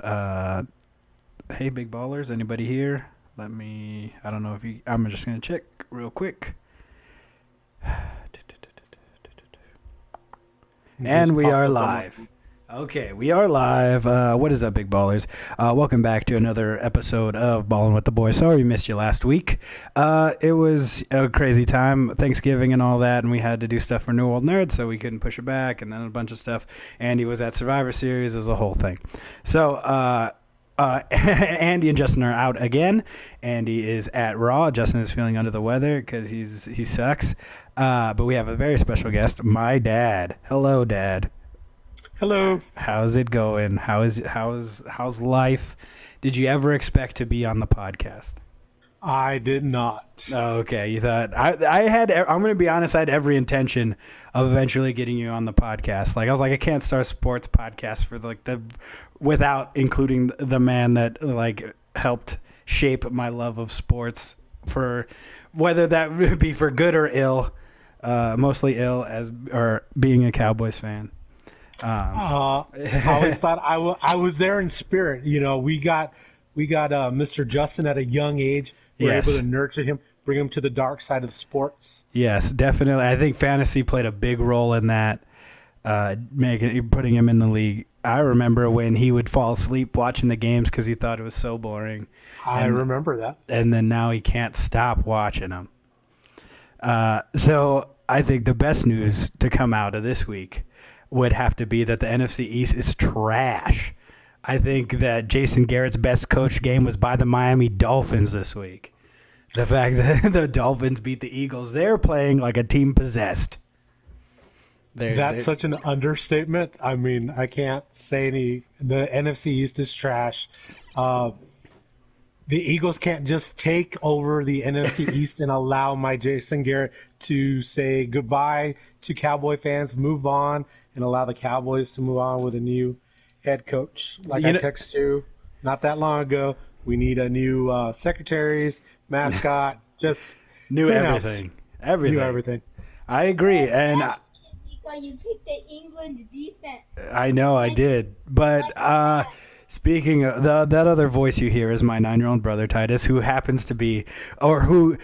Hey, big ballers, anybody here? I don't know if you, I'm just going to check real quick. And we are live. Okay, we are live. What is up, big ballers? Welcome back to another episode of Ballin' with the Boys. Sorry we missed you last week. It was a crazy time, Thanksgiving and all that, and we had to do stuff for New World Nerds, so we couldn't push it back, and then a bunch of stuff. Andy was at Survivor Series as a whole thing. So, Andy and Justin are out again. Andy is at Raw. Justin is feeling under the weather because he sucks. But we have a very special guest, my dad. Hello, Dad. Hello. How's it going? How's life? Did you ever expect to be on the podcast? I did not. Oh, okay, you thought I'm going to be honest. I had every intention of eventually getting you on the podcast. Like I was like, I can't start a sports podcast without including the man that like helped shape my love of sports, for whether that would be for good or ill. Mostly ill or being a Cowboys fan. I always thought I was there in spirit. You know, we got Mr. Justin at a young age. We were able to nurture him, bring him to the dark side of sports. Yes, definitely. I think fantasy played a big role in that, putting him in the league. I remember when he would fall asleep watching the games because he thought it was so boring. I remember that. And then now he can't stop watching them. So I think the best news to come out of this week would have to be that the NFC East is trash. I think that Jason Garrett's best coach game was by the Miami Dolphins this week. The fact that the Dolphins beat the Eagles, they're playing like a team possessed. That's such an understatement. I mean, I can't say any. The NFC East is trash. The Eagles can't just take over the NFC East and allow my Jason Garrett to say goodbye to Cowboy fans, move on, and allow the Cowboys to move on with a new head coach. Like I texted you not that long ago, we need a new secretaries, mascot, just new everything. New everything. I agree, and you picked the England defense. I know I did, but speaking of that other voice you hear is my 9-year-old brother Titus, who happens to be, or who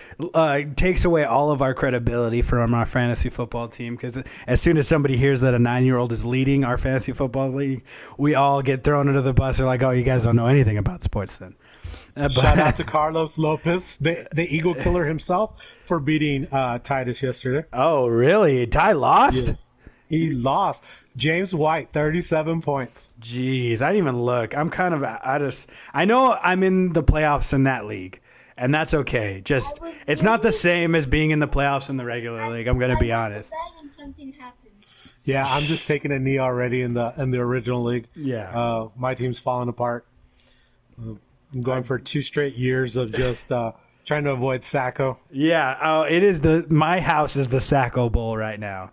takes away all of our credibility from our fantasy football team. Because as soon as somebody hears that a 9-year-old is leading our fantasy football league, we all get thrown under the bus. They're like, "Oh, you guys don't know anything about sports, then." Shout out to Carlos Lopez, the Eagle killer himself, for beating Titus yesterday. Oh, really? Ty lost? Yeah. He lost. James White, 37 points. Jeez, I didn't even look. I know I'm in the playoffs in that league, and that's okay. Just, it's not the same as being in the playoffs in the regular league. I'm going to be honest. Something happened. Yeah, I'm just taking a knee already in the original league. Yeah. My team's falling apart. I'm going for 2 straight years of just trying to avoid Sacco. Yeah. Oh, it is my house is the Sacco Bowl right now.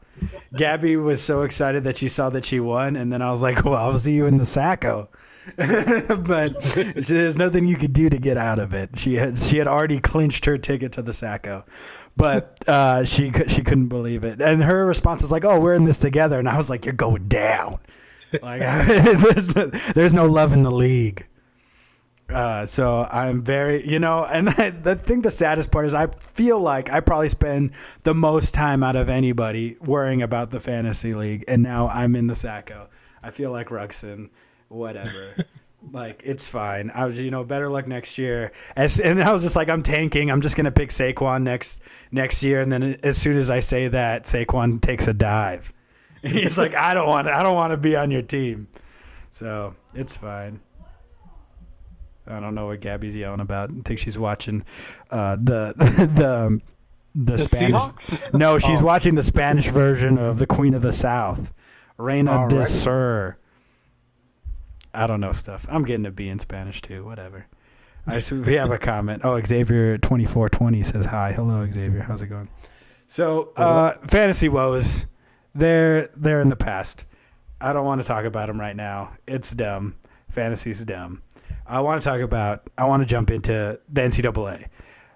Gabby was so excited that she saw that she won, and then I was like, "Well, I'll see you in the Sacco." But there's nothing you could do to get out of it. She had already clinched her ticket to the Sacco, but she couldn't believe it. And her response was like, "Oh, we're in this together," and I was like, "You're going down." Like there's no love in the league. So I'm very, and I think the saddest part is I feel like I probably spend the most time out of anybody worrying about the fantasy league, and now I'm in the Sacco. I feel like Ruxin, whatever. Like, it's fine. I was, better luck next year. And I was just like, I'm tanking. I'm just going to pick Saquon next year. And then as soon as I say that, Saquon takes a dive. He's like, I don't want to be on your team. So it's fine. I don't know what Gabby's yelling about. I think she's watching the Spanish. Seahawks? No, she's watching the Spanish version of the Queen of the South, Reina de Sur. I don't know stuff. I'm getting a B in Spanish too. Whatever. We have a comment. Oh, Xavier 2420 says hi. Hello, Xavier. How's it going? So, fantasy woes, they're in the past. I don't want to talk about them right now. It's dumb. Fantasy's dumb. I want to jump into the NCAA.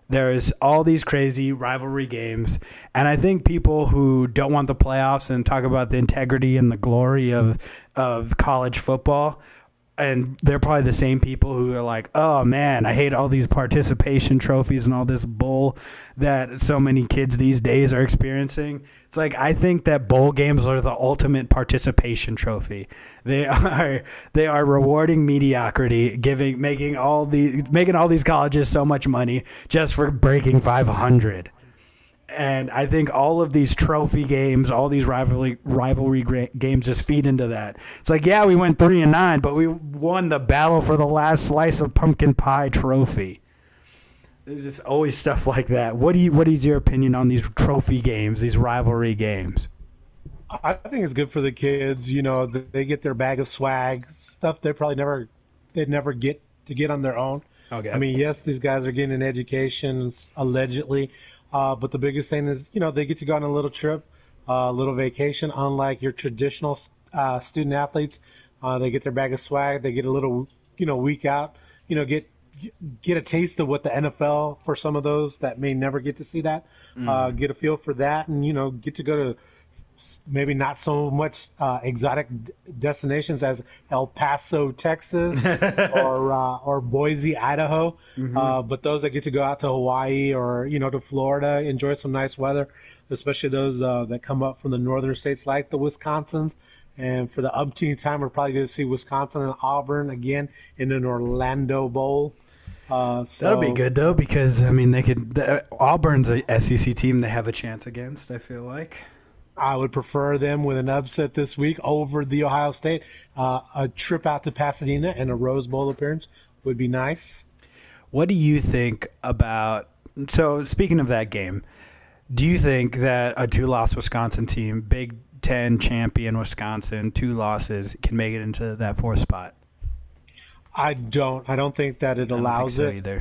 There's all these crazy rivalry games, and I think people who don't want the playoffs and talk about the integrity and the glory of college football and they're probably the same people who are like, oh man, I hate all these participation trophies and all this bull that so many kids these days are experiencing. It's like, I think that bowl games are the ultimate participation trophy. They are rewarding mediocrity, making all these colleges so much money just for breaking 500. And I think all of these trophy games, all these rivalry games just feed into that. It's like, yeah, we went 3-9, but we won the battle for the last slice of pumpkin pie trophy. There's just always stuff like that. What is your opinion on these trophy games, these rivalry games? I think it's good for the kids. You know, they get their bag of swag, stuff they'd never get on their own. Okay. I mean, yes, these guys are getting an education, allegedly. But the biggest thing is, you know, they get to go on a little trip, a little vacation. Unlike your traditional student athletes, they get their bag of swag. They get a little, you know, week out. You know, get a taste of what the NFL for some of those that may never get to see that. Get a feel for that, and you know, get to go to maybe not so much exotic destinations as El Paso, Texas, or Boise, Idaho. But those that get to go out to Hawaii or, you know, to Florida, enjoy some nice weather, especially those that come up from the northern states like the Wisconsins. And for the umpteenth time, we're probably going to see Wisconsin and Auburn again in an Orlando Bowl. That'll be good, though, because, I mean, Auburn's a SEC team they have a chance against, I feel like. I would prefer them with an upset this week over the Ohio State. A trip out to Pasadena and a Rose Bowl appearance would be nice. What do you think about – so speaking of that game, do you think that a 2-loss Wisconsin team, Big Ten champion Wisconsin, 2 losses, can make it into that 4th spot? I don't. I don't think that it allows it. Either.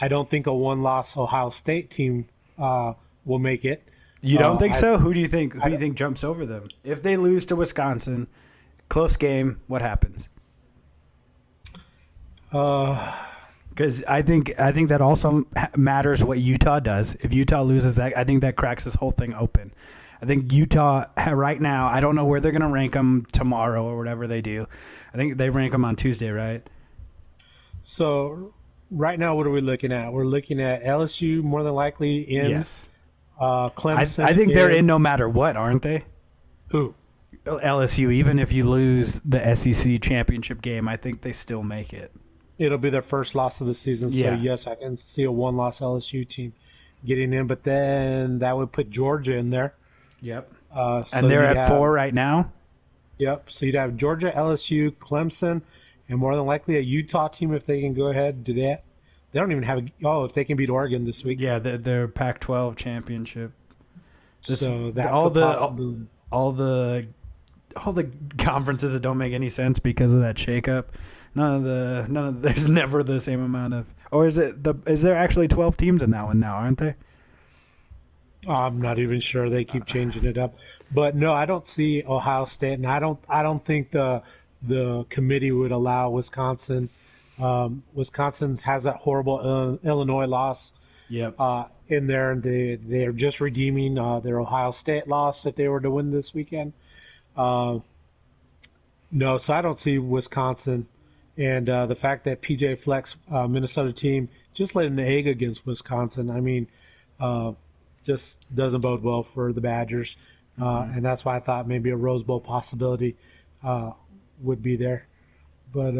I don't think a 1-loss Ohio State team will make it. You don't think so? Who do you think jumps over them? If they lose to Wisconsin, close game, what happens? Because I think that also matters what Utah does. If Utah loses that, I think that cracks this whole thing open. I think Utah right now, I don't know where they're going to rank them tomorrow or whatever they do. I think they rank them on Tuesday, right? So right now, what are we looking at? We're looking at LSU more than likely in. Yes. Clemson. I think they're in no matter what, aren't they? Who? LSU. Even if you lose the SEC championship game, I think they still make it. It'll be their first loss of the season. Yeah. So, yes, I can see a 1-loss LSU team getting in. But then that would put Georgia in there. Yep. So and they're at 4 right now? Yep. So you'd have Georgia, LSU, Clemson, and more than likely a Utah team if they can go ahead and do that. They don't even have if they can beat Oregon this week. Yeah, their Pac-12 championship. So that all the conferences that don't make any sense because of that shakeup. There's never the same amount of, or is there actually 12 teams in that one now, aren't they? I'm not even sure. They keep changing it up. But no, I don't see Ohio State, and I don't think the committee would allow Wisconsin. Wisconsin has that horrible Illinois loss in there, and they're just redeeming their Ohio State loss if they were to win this weekend. No, so I don't see Wisconsin. And the fact that PJ Fleck's Minnesota team just laid an egg against Wisconsin, I mean, just doesn't bode well for the Badgers. And that's why I thought maybe a Rose Bowl possibility would be there. But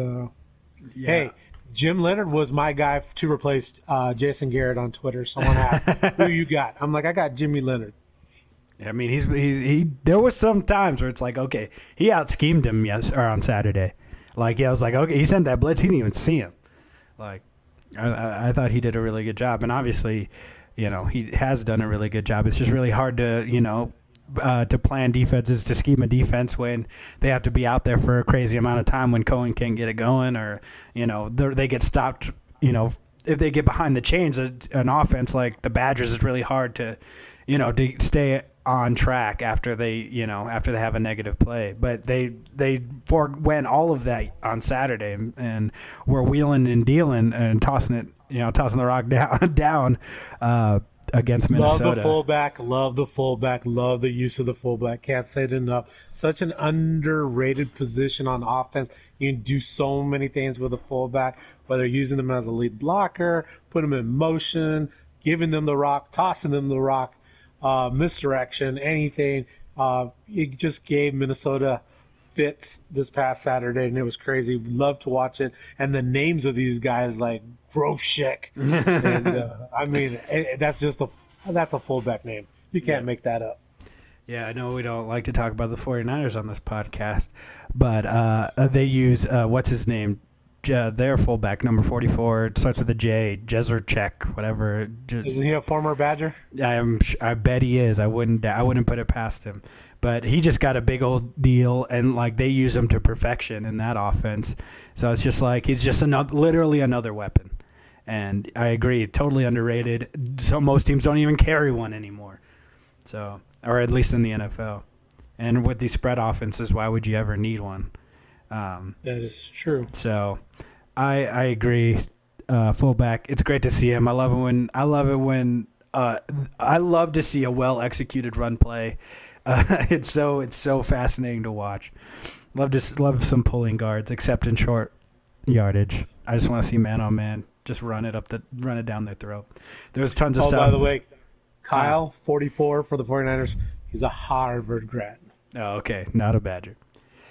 hey, Jim Leonard was my guy to replace Jason Garrett on Twitter. Someone asked, who you got? I'm like, I got Jimmy Leonard. I mean, he. There was some times where it's like, okay, he out schemed him on Saturday. Like, yeah, I was like, okay, he sent that blitz. He didn't even see him. Like, I thought he did a really good job, and obviously, you know, he has done a really good job. It's just really hard to, you know, to plan defenses, to scheme a defense when they have to be out there for a crazy amount of time when Cohen can't get it going, or, you know, they get stopped. You know, if they get behind the chains, an offense like the Badgers is really hard to, you know, to stay on track after they have a negative play. But they forewent all of that on Saturday and were wheeling and dealing and tossing the rock down against Minnesota. Love the fullback, love the use of the fullback. Can't say it enough. Such an underrated position on offense. You can do so many things with a fullback, whether using them as a lead blocker, put them in motion, giving them the rock, tossing them the rock, misdirection, anything. It just gave Minnesota fits this past Saturday, and it was crazy. Love to watch it. And the names of these guys, like Groshek, and I mean, that's a fullback name. You can't make that up. Yeah, I know we don't like to talk about the 49ers on this podcast, but they use, what's his name? Their fullback, number 44, it starts with a J, Jezerchek, whatever. Isn't he a former Badger? I bet he is. I wouldn't put it past him. But he just got a big old deal, and like they use him to perfection in that offense. So it's just like he's just literally another weapon. And I agree, totally underrated. So most teams don't even carry one anymore. So, or at least in the NFL. And with these spread offenses, why would you ever need one? That is true. So, I agree. Fullback, it's great to see him. I love to see a well executed run play. It's so fascinating to watch. Love some pulling guards, except in short yardage. I just want to see man on man, just run it down their throat. There's tons of stuff. By the way, Kyle, 44 for the 49ers. He's a Harvard grad. Oh, okay, not a Badger.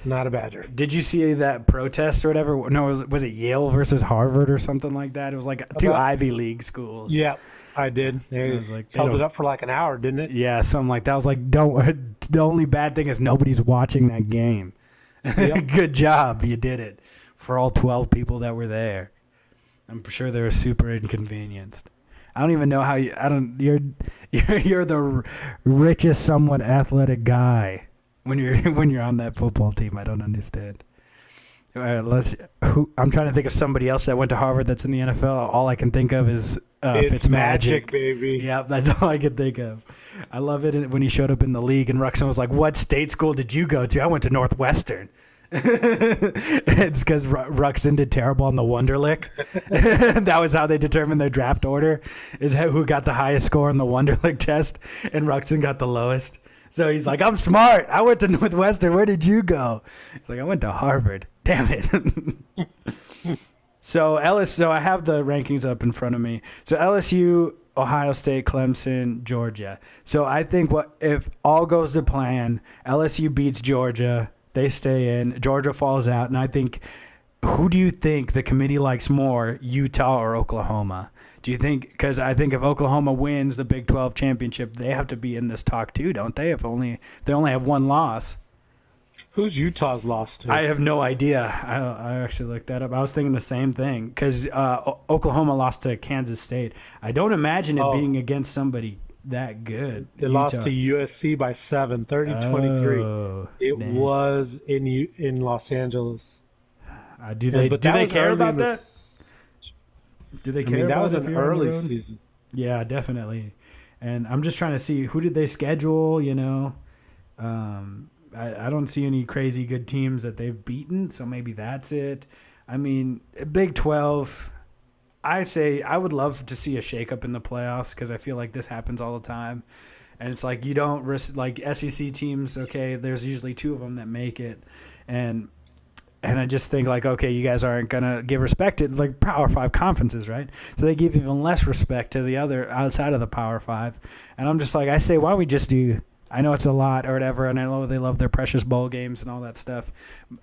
Not a Badger. Did you see that protest or whatever? No, was it Yale versus Harvard or something like that? It was like two Ivy League schools. Yeah, I did. They held it up for like an hour, didn't it? Yeah, something like that. I was like, the only bad thing is nobody's watching that game. Yep. Good job, you did it for all 12 people that were there. I'm sure they were super inconvenienced. I don't even know how you're the richest, somewhat athletic guy when you're on that football team. I don't understand. I'm trying to think of somebody else that went to Harvard that's in the NFL. All I can think of is Fitzmagic, baby. Yeah, that's all I can think of. I love it when he showed up in the league and Ruxin was like, "What state school did you go to?" I went to Northwestern. It's because Ruxin did terrible on the Wonderlic. That was how they determined their draft order, is who got the highest score on the Wonderlic test, and Ruxin got the lowest. So he's like, "I'm smart. I went to Northwestern. Where did you go?" He's like, "I went to Harvard." Damn it. So I have the rankings up in front of me. So LSU, Ohio State, Clemson, Georgia. So I think if all goes to plan, LSU beats Georgia. They stay in. Georgia falls out. And I think, who do you think the committee likes more, Utah or Oklahoma? Do you think, because I think if Oklahoma wins the Big 12 championship, they have to be in this talk too, don't they? If they only have one loss. Who's Utah's loss to? I have no idea. I actually looked that up. I was thinking the same thing because Oklahoma lost to Kansas State. I don't imagine it being against somebody that good. They lost to USC by 7, 30-23. It was in Los Angeles. Do they care about that? Do they care about that was an early season. Yeah, definitely. And I'm just trying to see, who did they schedule, I don't see any crazy good teams that they've beaten, so maybe that's it. I mean, Big 12, I say I would love to see a shakeup in the playoffs because I feel like this happens all the time. And it's like you don't risk, like SEC teams, okay, there's usually 2 of them that make it. And I just think, like, okay, you guys aren't going to give respect to, like, Power 5 conferences, right? So they give even less respect to the other outside of the Power 5. And I'm just like, I say, why don't we just do – I know it's a lot or whatever, and I know they love their precious bowl games and all that stuff.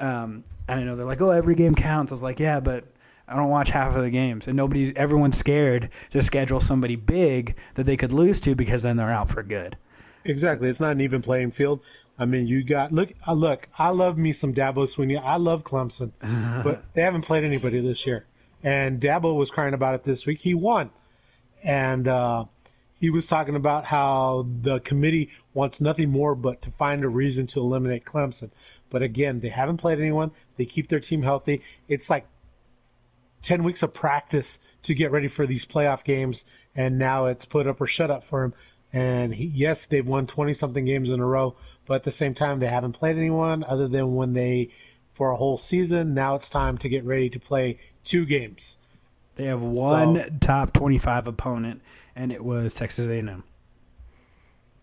And I know they're like, oh, every game counts. I was like, yeah, but I don't watch half of the games. And everyone's scared to schedule somebody big that they could lose to because then they're out for good. Exactly. It's not an even playing field. I mean, you got look. I love me some Dabo Swinney. I love Clemson, but they haven't played anybody this year. And Dabo was crying about it this week. He won, and he was talking about how the committee wants nothing more but to find a reason to eliminate Clemson. But again, they haven't played anyone. They keep their team healthy. It's like 10 weeks of practice to get ready for these playoff games, and now it's put up or shut up for him. And yes, they've won 20-something games in a row, but at the same time, they haven't played anyone other than when they, for a whole season. Now it's time to get ready to play 2 games. They have one top 25 opponent, and it was Texas A&M.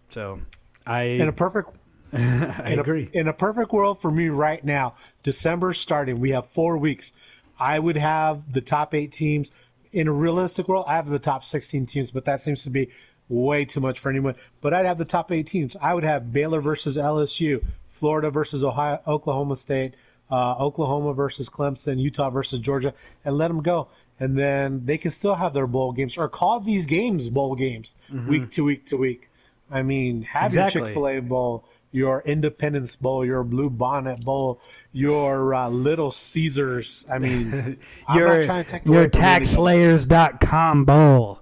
So, in a perfect I agree. In a perfect world for me right now, December starting, we have 4 weeks. I would have the top 8 teams. In a realistic world, I have the top 16 teams, but that seems to be way too much for anyone. But I'd have the top 8 teams. I would have Baylor versus LSU, Florida versus Oklahoma State, Oklahoma versus Clemson, Utah versus Georgia, and let them go. And then they can still have their bowl games, or call these games bowl games, week to week to week. I mean, have your Chick-fil-A bowl, your Independence Bowl, your Blue Bonnet Bowl, your Little Caesars. I mean, your taxslayers.com bowl.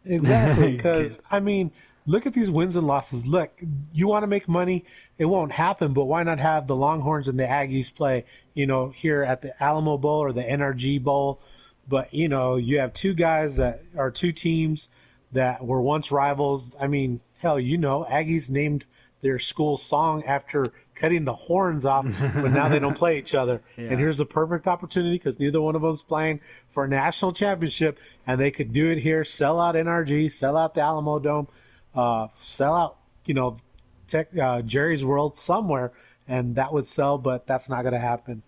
Exactly, because, I mean, look at these wins and losses. Look, you want to make money, it won't happen, but why not have the Longhorns and the Aggies play, here at the Alamo Bowl or the NRG Bowl? But, you have two guys that are two teams that were once rivals. I mean, hell, Aggies named their school song after cutting the horns off, but now they don't play each other. Yeah. And here's the perfect opportunity because neither one of them's playing for a national championship, and they could do it here, sell out NRG, sell out the Alamo Dome, sell out, Jerry's World somewhere, and that would sell, but that's not going to happen.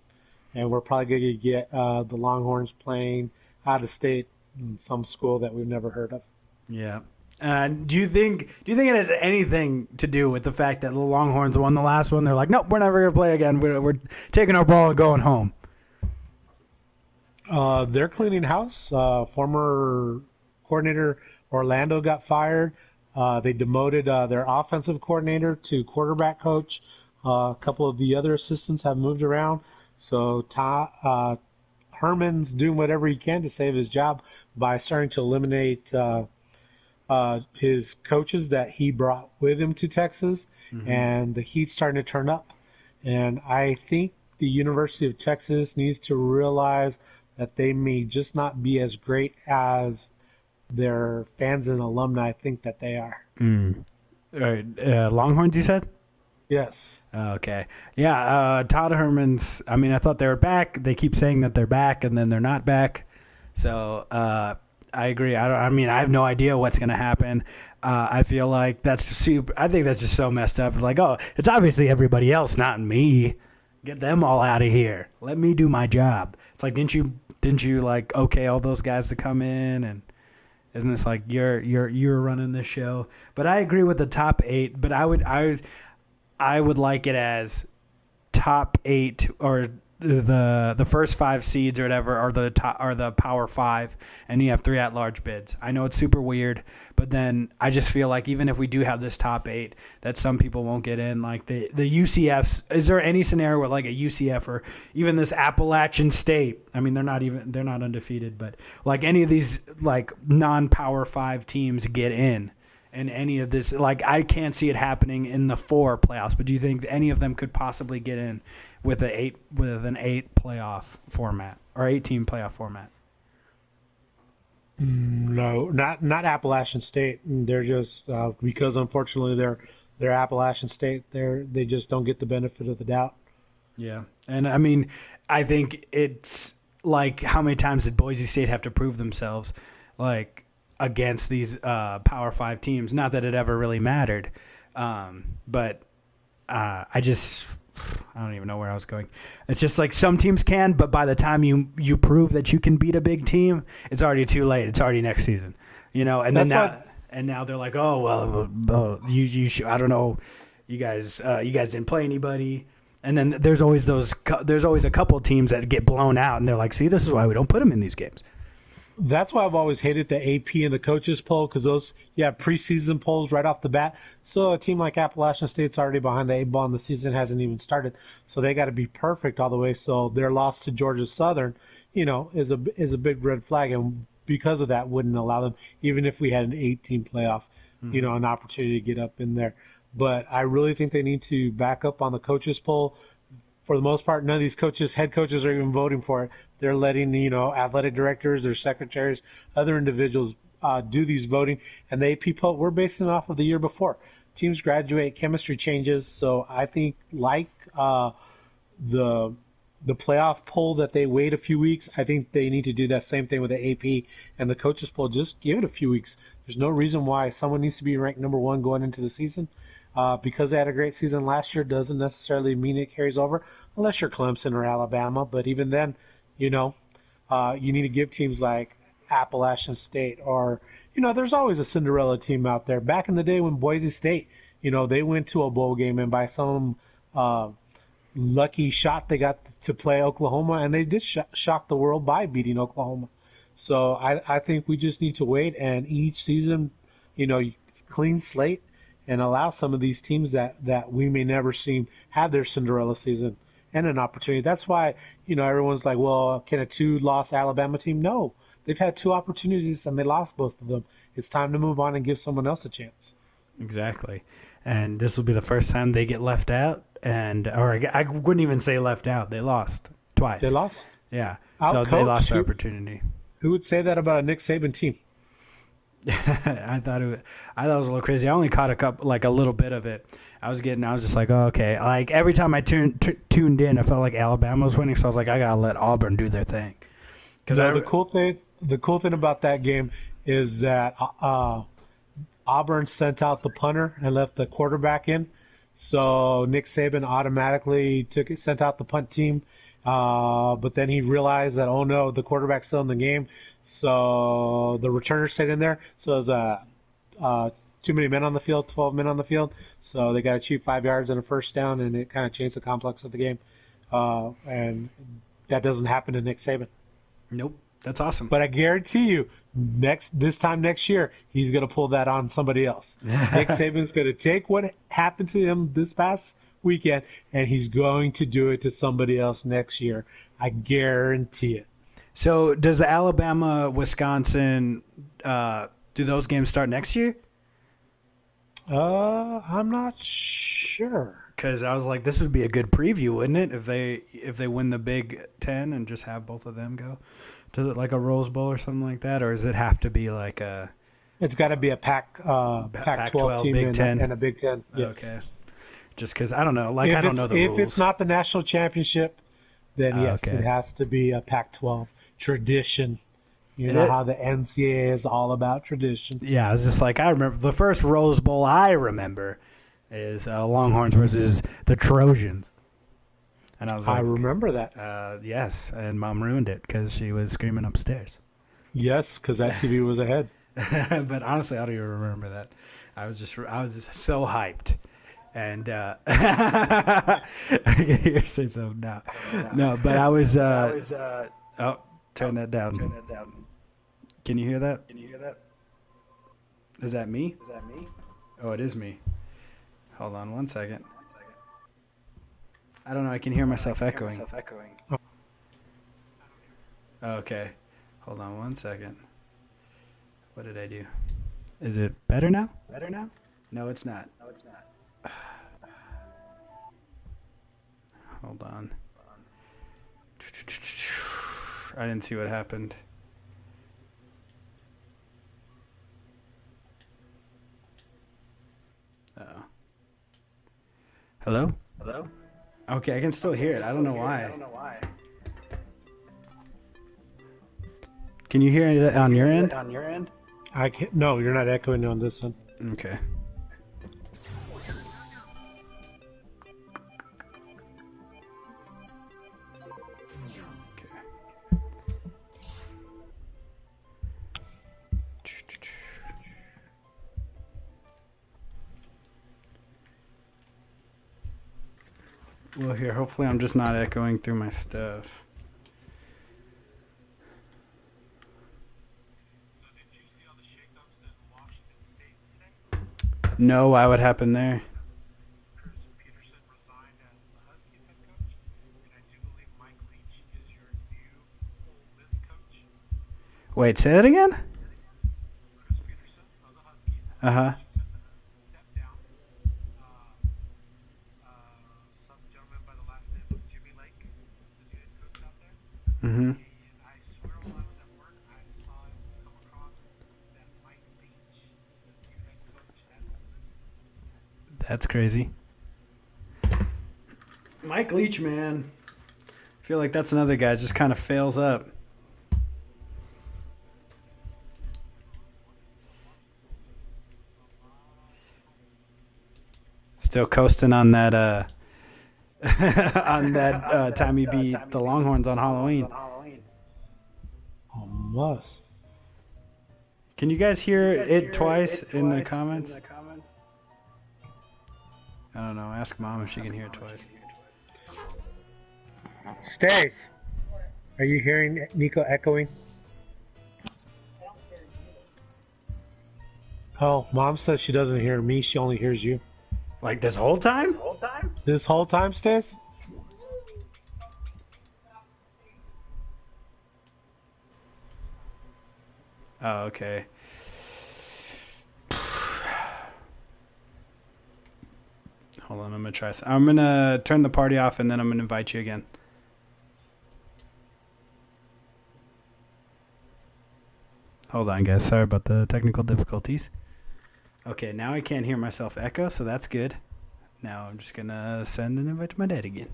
And we're probably going to get the Longhorns playing out of state in some school that we've never heard of. Yeah. Do you think it has anything to do with the fact that the Longhorns won the last one? They're like, nope, we're never going to play again. We're taking our ball and going home. They're cleaning house. Former coordinator Orlando got fired. They demoted their offensive coordinator to quarterback coach. A couple of the other assistants have moved around. So Herman's doing whatever he can to save his job by starting to eliminate his coaches that he brought with him to Texas, and the heat's starting to turn up. And I think the University of Texas needs to realize that they may just not be as great as their fans and alumni think that they are. All right. Longhorns, you said? Yes. Okay. Yeah, Todd Herman's, I thought they were back. They keep saying that they're back, and then they're not back. So I agree. I have no idea what's going to happen. I feel like I think that's just so messed up. It's like, oh, it's obviously everybody else, not me. Get them all out of here. Let me do my job. It's like, didn't you like okay all those guys to come in, and isn't this like you're running this show? But I agree with the top 8. But I would like it as top 8 or the first 5 seeds or whatever are the Power 5, and you have 3 at-large bids. I know it's super weird, but then I just feel like even if we do have this top 8, that some people won't get in. Like the UCFs, is there any scenario where like a UCF or even this Appalachian State? They're not undefeated, but like any of these like non-Power 5 teams get in. And any of this, like I can't see it happening in the 4 playoffs. But do you think any of them could possibly get in with an 8 playoff format or 8-team playoff format? No, not Appalachian State. They're just because unfortunately they're Appalachian State. They just don't get the benefit of the doubt. Yeah, and I think it's like how many times did Boise State have to prove themselves, like against these Power 5 teams? Not that it ever really mattered, but I don't even know where I was going. It's just like some teams can, but by the time you prove that you can beat a big team, it's already too late. It's already next season, And now they're like, oh well, you I don't know, you guys didn't play anybody. And then there's always a couple of teams that get blown out, and they're like, see, this is why we don't put them in these games. That's why I've always hated the AP and the coaches poll, because you have preseason polls right off the bat. So a team like Appalachian State's already behind the 8 ball and the season hasn't even started. So they got to be perfect all the way. So their loss to Georgia Southern, is a big red flag, and because of that wouldn't allow them, even if we had an 8-team playoff, an opportunity to get up in there. But I really think they need to back up on the coaches poll. For the most part, none of these head coaches are even voting for it. They're letting, athletic directors, their secretaries, other individuals do these voting. And the AP poll, we're basing it off of the year before. Teams graduate, chemistry changes. So I think like the playoff poll that they wait a few weeks, I think they need to do that same thing with the AP and the coaches poll. Just give it a few weeks. There's no reason why someone needs to be ranked number 1 going into the season. because they had a great season last year doesn't necessarily mean it carries over, unless you're Clemson or Alabama. But even then, you know, you need to give teams like Appalachian State or, there's always a Cinderella team out there. Back in the day when Boise State, they went to a bowl game and by some lucky shot they got to play Oklahoma, and they did shock the world by beating Oklahoma. So I think we just need to wait, and each season, clean slate and allow some of these teams that we may never see have their Cinderella season and an opportunity. That's why, everyone's like, well, can a two-loss Alabama team? No. They've had two opportunities and they lost both of them. It's time to move on and give someone else a chance. Exactly. And this will be the first time they get left out. Or I wouldn't even say left out. They lost twice. They lost? Yeah. So they lost their opportunity. Who would say that about a Nick Saban team? I thought it was a little crazy. I only caught a little bit of it. I was just like, oh, okay. Like every time I tuned in, I felt like Alabama was winning. So I was like, I gotta let Auburn do their thing. The cool thing about that game is that Auburn sent out the punter and left the quarterback in. So Nick Saban automatically sent out the punt team. But then he realized that, oh no, the quarterback's still in the game. So the returner stayed in there. So it was too many men on the field, 12 men on the field. So they got to achieve 5 yards and a first down, and it kind of changed the complex of the game. And that doesn't happen to Nick Saban. Nope. That's awesome. But I guarantee you, this time next year, he's going to pull that on somebody else. Nick Saban's going to take what happened to him this past weekend, and he's going to do it to somebody else next year. I guarantee it. So does the Alabama-Wisconsin, do those games start next year? I'm not sure. Because I was like, this would be a good preview, wouldn't it? If they win the Big Ten and just have both of them go to like a Rose Bowl or something like that, or does it have to be like a? It's got to be a Pac-12 team Big Ten. and a Big Ten. Yes. Okay. Just because I don't know, I don't know the rules. If it's not the national championship, then yes, it has to be a Pac-12 tradition. You know how the NCAA is all about tradition. Yeah, I was just like, I remember the first Rose Bowl I remember is Longhorns versus the Trojans. And I was like, I remember that. Yes, and Mom ruined it because she was screaming upstairs. Yes, because that TV was ahead. But honestly, I don't even remember that. I was just so hyped. And you're saying something now. No, but I was. Oh, turn that down. Can you hear that? Is that me? Oh, it is me. Hold on 1 second. I don't know. I can hear myself echoing. Okay. Hold on 1 second. What did I do? Is it better now? No, it's not. Hold on. I didn't see what happened. Uh-oh. Hello? Okay, I can still hear it. I don't know why. Can you hear it on your end? I can't. No, you're not echoing on this one. Okay. Well, here, hopefully I'm just not echoing through my stuff. So did you see all the shakeups in Washington State today? No, why would happen there? Chris Peterson resigned as the Huskies head coach, and I do believe Mike Leach is your new Ole Miss coach. Wait, say that again? Chris Peterson of the Huskies. Uh-huh. Stepped down. Some gentleman by the last name of Jimmy Lake is the new head coach out there. Mm-hmm. And I swear when I was at work, I saw him come across that Mike Leach is the new head coach at Ole Miss. That's crazy. Mike Leach, man. I feel like that's another guy just kind of fails up. Still coasting on that on that time he beat the Longhorns on Halloween. Almost. Can you guys hear it twice in the comments? I don't know. Ask Mom if she can hear it twice. Stace, are you hearing Nico echoing? Oh, Mom says she doesn't hear me. She only hears you. Like this whole time? This whole time, Stace? Oh, okay. Hold on, I'm gonna try. I'm gonna turn the party off, and then I'm gonna invite you again. Hold on, guys. Sorry about the technical difficulties. Okay, now I can't hear myself echo, so that's good. Now I'm just gonna send an invite to my dad again.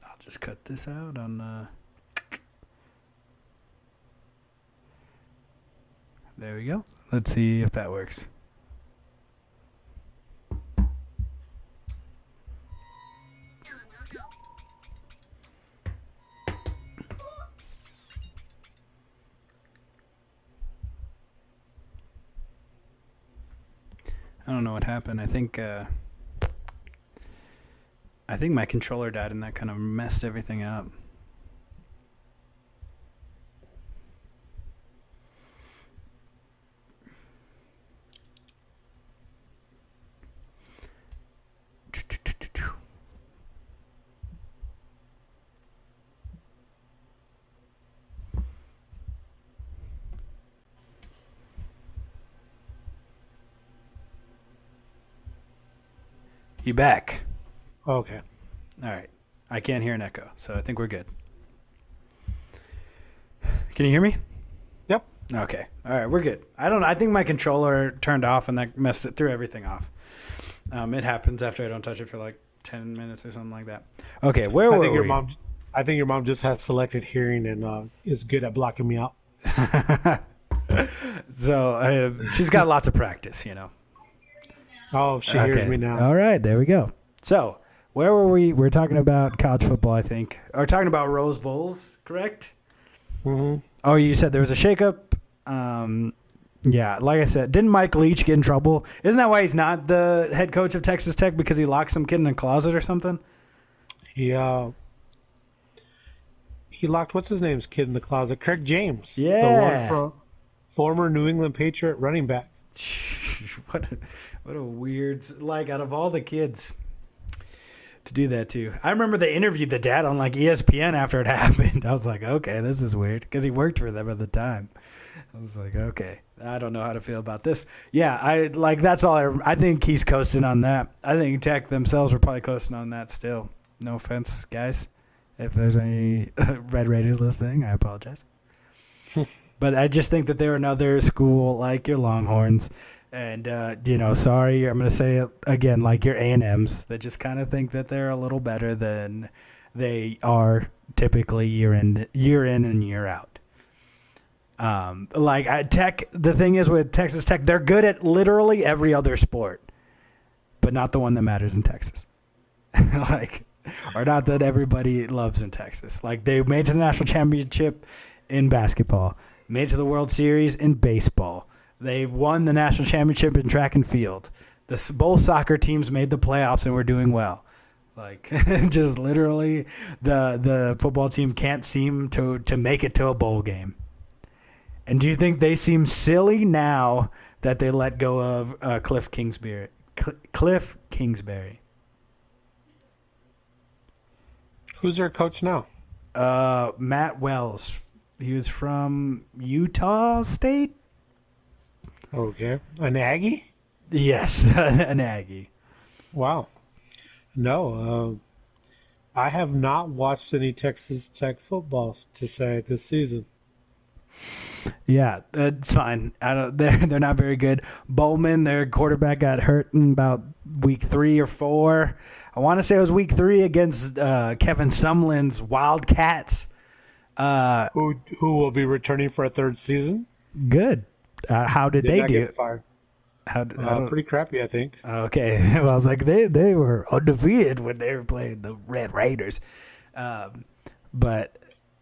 I'll just cut this out on There we go. Let's see if that works. I don't know what happened. I think my controller died and that kind of messed everything up. You back? Okay. All right. I can't hear an echo, so I think we're good. Can you hear me? Yep. Okay. All right, we're good. I think my controller turned off and that messed it threw everything off. It happens after I don't touch it for like 10 minutes or something like that. Okay, where were we? I think your mom just has selective hearing and is good at blocking me out. So she's got lots of practice, you know. Oh, she hears me now. All right, there we go. So, where were we? We're talking about college football, I think. Or talking about Rose Bowls, correct? Mm-hmm. Oh, you said there was a shakeup. Yeah, like I said, didn't Mike Leach get in trouble? Isn't that why he's not the head coach of Texas Tech? Because he locked some kid in a closet or something? He locked, what's his name's kid in the closet? Craig James. Yeah. The one from former New England Patriot running back. What a weird, like, out of all the kids to do that to. I remember they interviewed the dad on like ESPN after it happened. I was like, okay, this is weird because he worked for them at the time. I was like, okay, I don't know how to feel about this. Yeah, that's all. I think he's coasting on that. I think Tech themselves were probably coasting on that still. No offense, guys. If there's any Red Raiders listening, I apologize. But I just think that they're another school like your Longhorns. And, sorry, I'm going to say it again, like your A&Ms that just kind of think that they're a little better than they are typically year in and year out. Tech, the thing is with Texas Tech, they're good at literally every other sport, but not the one that matters in Texas. Or not that everybody loves in Texas. Like, they made it to the national championship in basketball, made it to the World Series in baseball. They won the national championship in track and field. Both soccer teams made the playoffs and were doing well. Like, just literally, the football team can't seem to make it to a bowl game. And do you think they seem silly now that they let go of Cliff Kingsbury? Cliff Kingsbury. Who's their coach now? Matt Wells. He was from Utah State. Okay. An Aggie? Yes, an Aggie. Wow. No, I have not watched any Texas Tech football to say this season. Yeah, it's fine. They're not very good. Bowman, their quarterback, got hurt in about week 3 or 4. I want to say it was week 3 against Kevin Sumlin's Wildcats. Who will be returning for a third season? Good. How did they not do? get fired. Pretty crappy, I think. Okay, well, I was like they were undefeated when they were playing the Red Raiders, but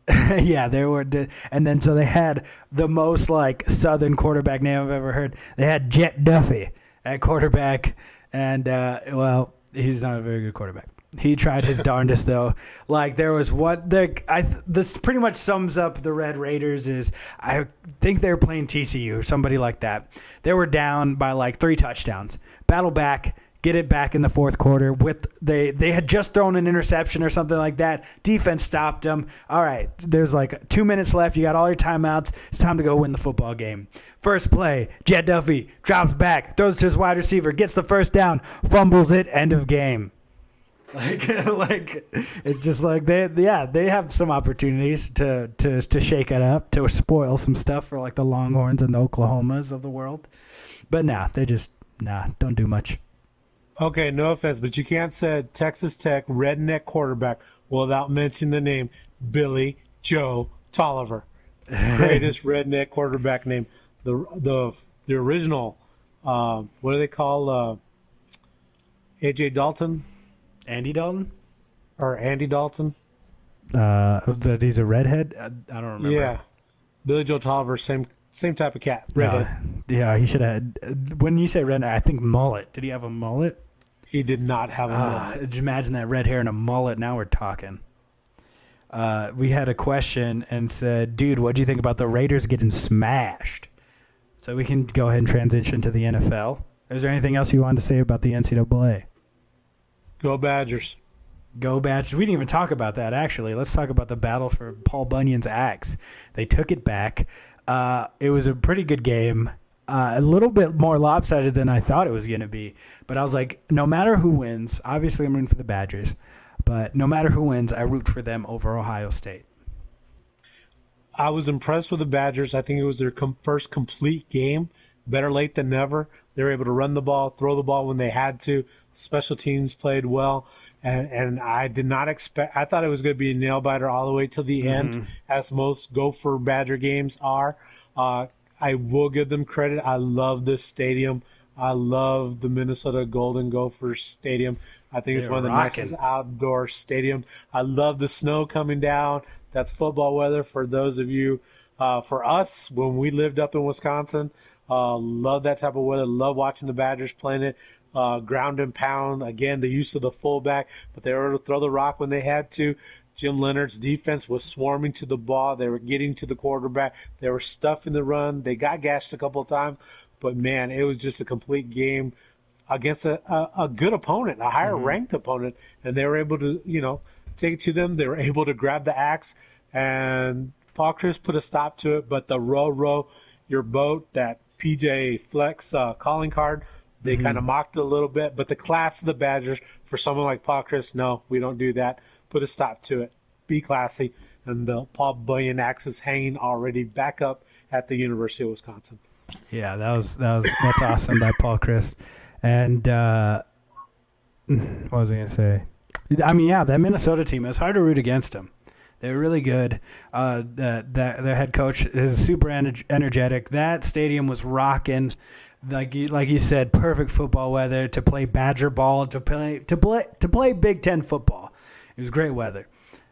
yeah, they were. And then so they had the most like Southern quarterback name I've ever heard. They had Jet Duffy at quarterback, and well, he's not a very good quarterback. He tried his darndest though. Like there was one. This pretty much sums up the Red Raiders. Is I think they were playing TCU or somebody like that. They were down by like 3 touchdowns. Battle back, get it back in the fourth quarter. They had just thrown an interception or something like that. Defense stopped them. All right, there's like 2 minutes left. You got all your timeouts. It's time to go win the football game. First play, Jet Duffy drops back, throws to his wide receiver, gets the first down, fumbles it. End of game. Like it's just like they have some opportunities to shake it up, to spoil some stuff for like the Longhorns and the Oklahomas of the world, but they just don't do much. Okay, no offense, but you can't say Texas Tech redneck quarterback without mentioning the name Billy Joe Tolliver, greatest redneck quarterback name. The original, what do they call AJ Dalton? Andy Dalton? Or Andy Dalton? That he's a redhead? I don't remember. Yeah. Billy Joe Tolliver, same type of cat. Redhead. Yeah, he should have had. When you say redhead, I think mullet. Did he have a mullet? He did not have a mullet. Just imagine that red hair and a mullet. Now we're talking. We had a question and said, dude, what do you think about the Raiders getting smashed? So we can go ahead and transition to the NFL. Is there anything else you wanted to say about the NCAA? Go Badgers. Go Badgers. We didn't even talk about that, actually. Let's talk about the battle for Paul Bunyan's axe. They took it back. It was a pretty good game. A little bit more lopsided than I thought it was going to be. But I was like, no matter who wins, obviously I'm rooting for the Badgers, but no matter who wins, I root for them over Ohio State. I was impressed with the Badgers. I think it was their first complete game. Better late than never. They were able to run the ball, throw the ball when they had to. Special teams played well, and I did not expect. I thought it was going to be a nail biter all the way to the end, as most Gopher Badger games are. I will give them credit. I love this stadium. I love the Minnesota Golden Gophers Stadium. I think it's one of the nicest outdoor stadiums. I love the snow coming down. That's football weather for those of you. For us, when we lived up in Wisconsin, love that type of weather. Love watching the Badgers playing it. Ground and pound. Again, the use of the fullback, but they were able to throw the rock when they had to. Jim Leonard's defense was swarming to the ball. They were getting to the quarterback. They were stuffing the run. They got gashed a couple of times, but man, it was just a complete game against a good opponent, a higher ranked opponent, and they were able to, take it to them. They were able to grab the axe, and Paul Chris put a stop to it. But the row your boat, that PJ Flex calling card, they kind of mocked it a little bit, but the class of the Badgers, for someone like Paul Chris, no, we don't do that. Put a stop to it. Be classy. And the Paul Bunyan axe is hanging already back up at the University of Wisconsin. Yeah, that's awesome by Paul Chris. And what was I going to say? I mean, yeah, that Minnesota team, it's hard to root against them. They're really good. Their head coach is super energetic. That stadium was rocking. Like you said, perfect football weather to play Badger ball, to play Big Ten football. It was great weather,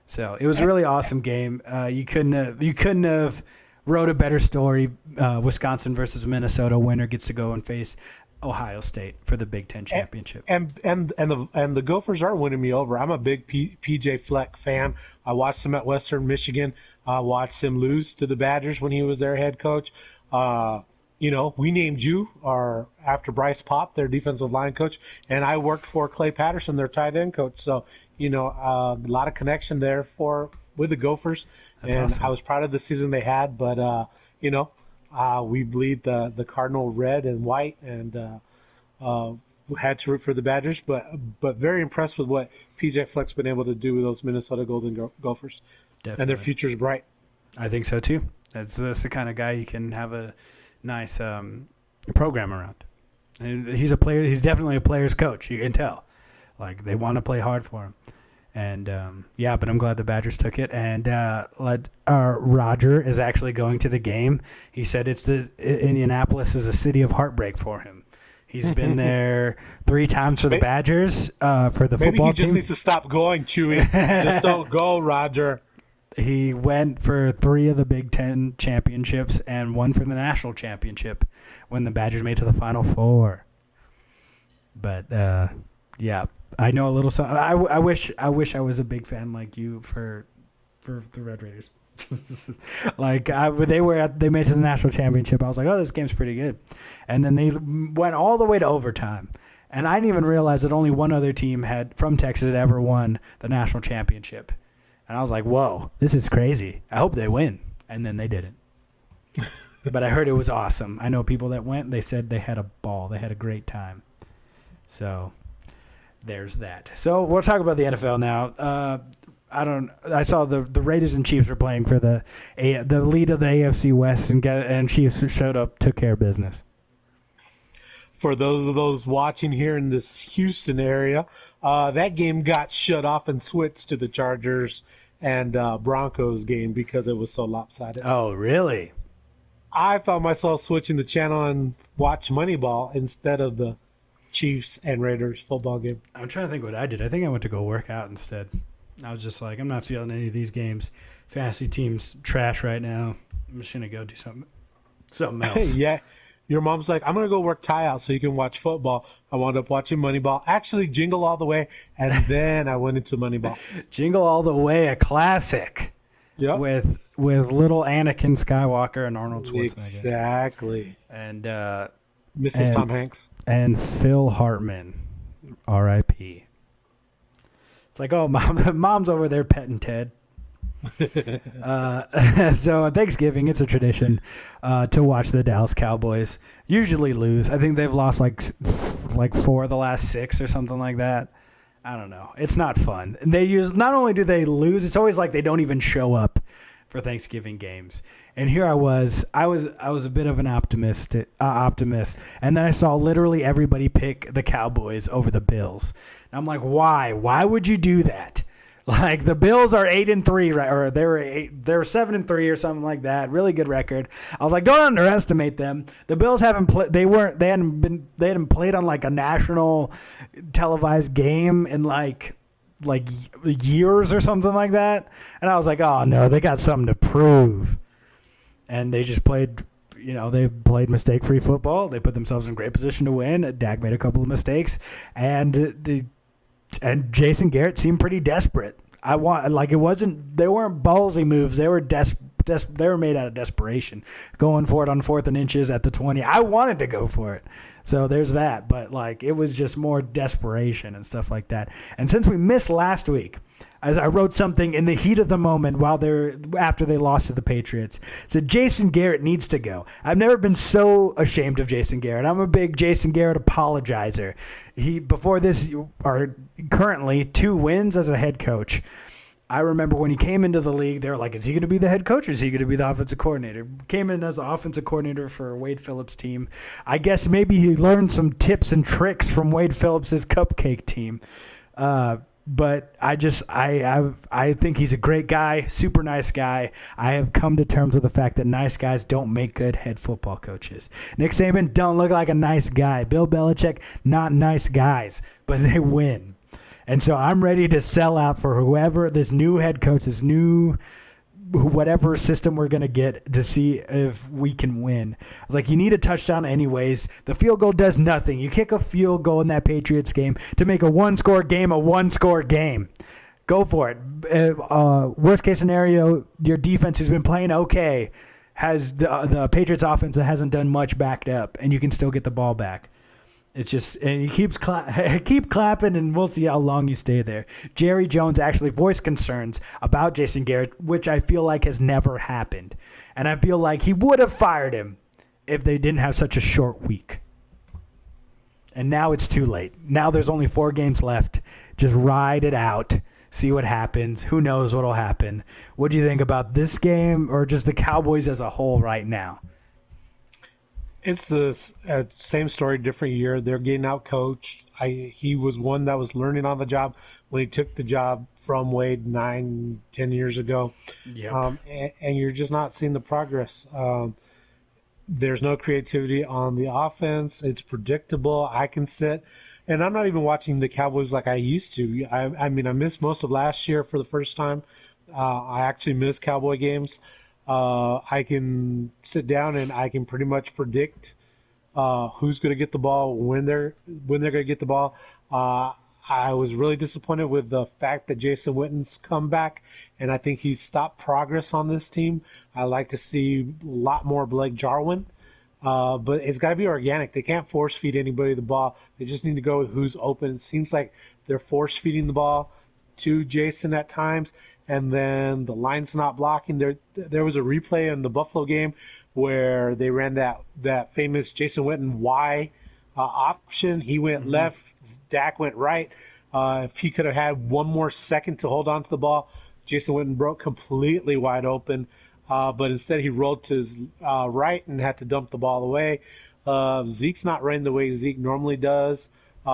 so it was a really awesome game. You couldn't have wrote a better story. Wisconsin versus Minnesota, winner gets to go and face Ohio State for the Big Ten championship. And the Gophers are winning me over. I'm a big PJ Fleck fan. I watched him at Western Michigan. I watched him lose to the Badgers when he was their head coach. We named you after Bryce Popp, their defensive line coach, and I worked for Clay Patterson, their tight end coach. So, a lot of connection there with the Gophers. That's and awesome. I was proud of the season they had, but we bleed the Cardinal red and white, and had to root for the Badgers. But very impressed with what PJ Fleck's been able to do with those Minnesota Golden Gophers. Definitely. And their future's bright. I think so too. That's the kind of guy you can have a nice program around. And he's a player. He's definitely a player's coach. You can tell. Like, they want to play hard for him. And but I'm glad the Badgers took it. And Roger is actually going to the game. He said Indianapolis is a city of heartbreak for him. He's been there 3 times for the Badgers for the football team. Maybe he just needs to stop going, Chewy. Just don't go, Roger. He went for 3 of the Big Ten championships and 1 for the national championship when the Badgers made to the Final Four. But I know a little something. I wish I was a big fan like you for the Red Raiders. Like they made to the national championship. I was like, oh, this game's pretty good, and then they went all the way to overtime, and I didn't even realize that only one other team from Texas had ever won the national championship, and I was like, whoa, this is crazy. I hope they win, and then they didn't. But I heard it was awesome. I know people that went. They said they had a ball. They had a great time. So there's that. So we'll talk about the NFL now. I saw the Raiders and Chiefs were playing for the lead of the AFC West, and Chiefs showed up, took care of business. For those watching here in this Houston area, that game got shut off and switched to the Chargers and Broncos game because it was so lopsided. Oh, really? I found myself switching the channel and watch Moneyball instead of the Chiefs and Raiders football game. I'm trying to think what I did. I think I went to go work out instead. I was just like, I'm not feeling any of these games. Fantasy team's trash right now. I'm just going to go do something else. Yeah. Your mom's like, I'm going to go work tie out so you can watch football. I wound up watching Moneyball. Actually, Jingle All the Way, and then I went into Moneyball. Jingle All the Way, a classic. Yep. With little Anakin Skywalker and Arnold Schwarzenegger. Exactly. And Mrs. Tom Hanks. And Phil Hartman, R.I.P. It's like, oh, mom's over there petting Ted. So on Thanksgiving, it's a tradition to watch the Dallas Cowboys. Usually lose. I think they've lost like 4 of the last 6 or something like that. I don't know. It's not fun. Not only do they lose, it's always like they don't even show up for Thanksgiving games. And here I was a bit of an optimist, and then I saw literally everybody pick the Cowboys over the Bills. And I'm like, why? Why would you do that? Like, the Bills are 8-3, right? Or they were 7-3 or something like that. Really good record. I was like, don't underestimate them. The Bills hadn't hadn't played on like a national televised game in like years or something like that. And I was like, oh no, they got something to prove. And they just played, they played mistake-free football. They put themselves in great position to win. Dak made a couple of mistakes, and Jason Garrett seemed pretty desperate. They weren't ballsy moves. They were they were made out of desperation, going for it on 4th and inches at the 20. I wanted to go for it. So there's that, but it was just more desperation and stuff like that. And since we missed last week, as I wrote something in the heat of the moment after they lost to the Patriots, said Jason Garrett needs to go. I've never been so ashamed of Jason Garrett. I'm a big Jason Garrett apologizer. Before this are currently 2 wins as a head coach. I remember when he came into the league, they were like, is he going to be the head coach or is he going to be the offensive coordinator? Came in as the offensive coordinator for Wade Phillips' team. I guess maybe he learned some tips and tricks from Wade Phillips' cupcake team. But I think he's a great guy, super nice guy. I have come to terms with the fact that nice guys don't make good head football coaches. Nick Saban don't look like a nice guy. Bill Belichick, not nice guys, but they win. And so I'm ready to sell out for whoever this new head coach, this new whatever system we're going to get to see if we can win. I was like, you need a touchdown anyways. The field goal does nothing. You kick a field goal in that Patriots game to make a one-score game a one-score game. Go for it. Worst case scenario, your defense who's been playing okay has the Patriots offense that hasn't done much backed up, and you can still get the ball back. It's just, and he keeps keep clapping, and we'll see how long you stay there. Jerry Jones actually voiced concerns about Jason Garrett, which I feel like has never happened. And I feel like he would have fired him if they didn't have such a short week. And now it's too late. Now there's only 4 games left. Just ride it out. See what happens. Who knows what will happen. What do you think about this game or just the Cowboys as a whole right now? It's the same story, different year. They're getting out coached. He was one that was learning on the job when he took the job from Wade 9, 10 years ago. Yep. And you're just not seeing the progress. There's no creativity on the offense. It's predictable. I can sit, and I'm not even watching the Cowboys like I used to. I mean, I missed most of last year for the first time. I actually missed Cowboy games. I can sit down and I can pretty much predict who's going to get the ball, when they're going to get the ball. I was really disappointed with the fact that Jason Witten's come back, and I think he's stopped progress on this team. I like to see a lot more Blake Jarwin, but it's got to be organic. They can't force feed anybody the ball. They just need to go with who's open. It seems like they're force feeding the ball to Jason at times, and then the line's not blocking. There was a replay in the Buffalo game where they ran that famous Jason Witten Y option. He went left, Dak went right. If he could have had one more second to hold on to the ball, Jason Witten broke completely wide open. But instead he rolled to his right and had to dump the ball away. Zeke's not running the way Zeke normally does.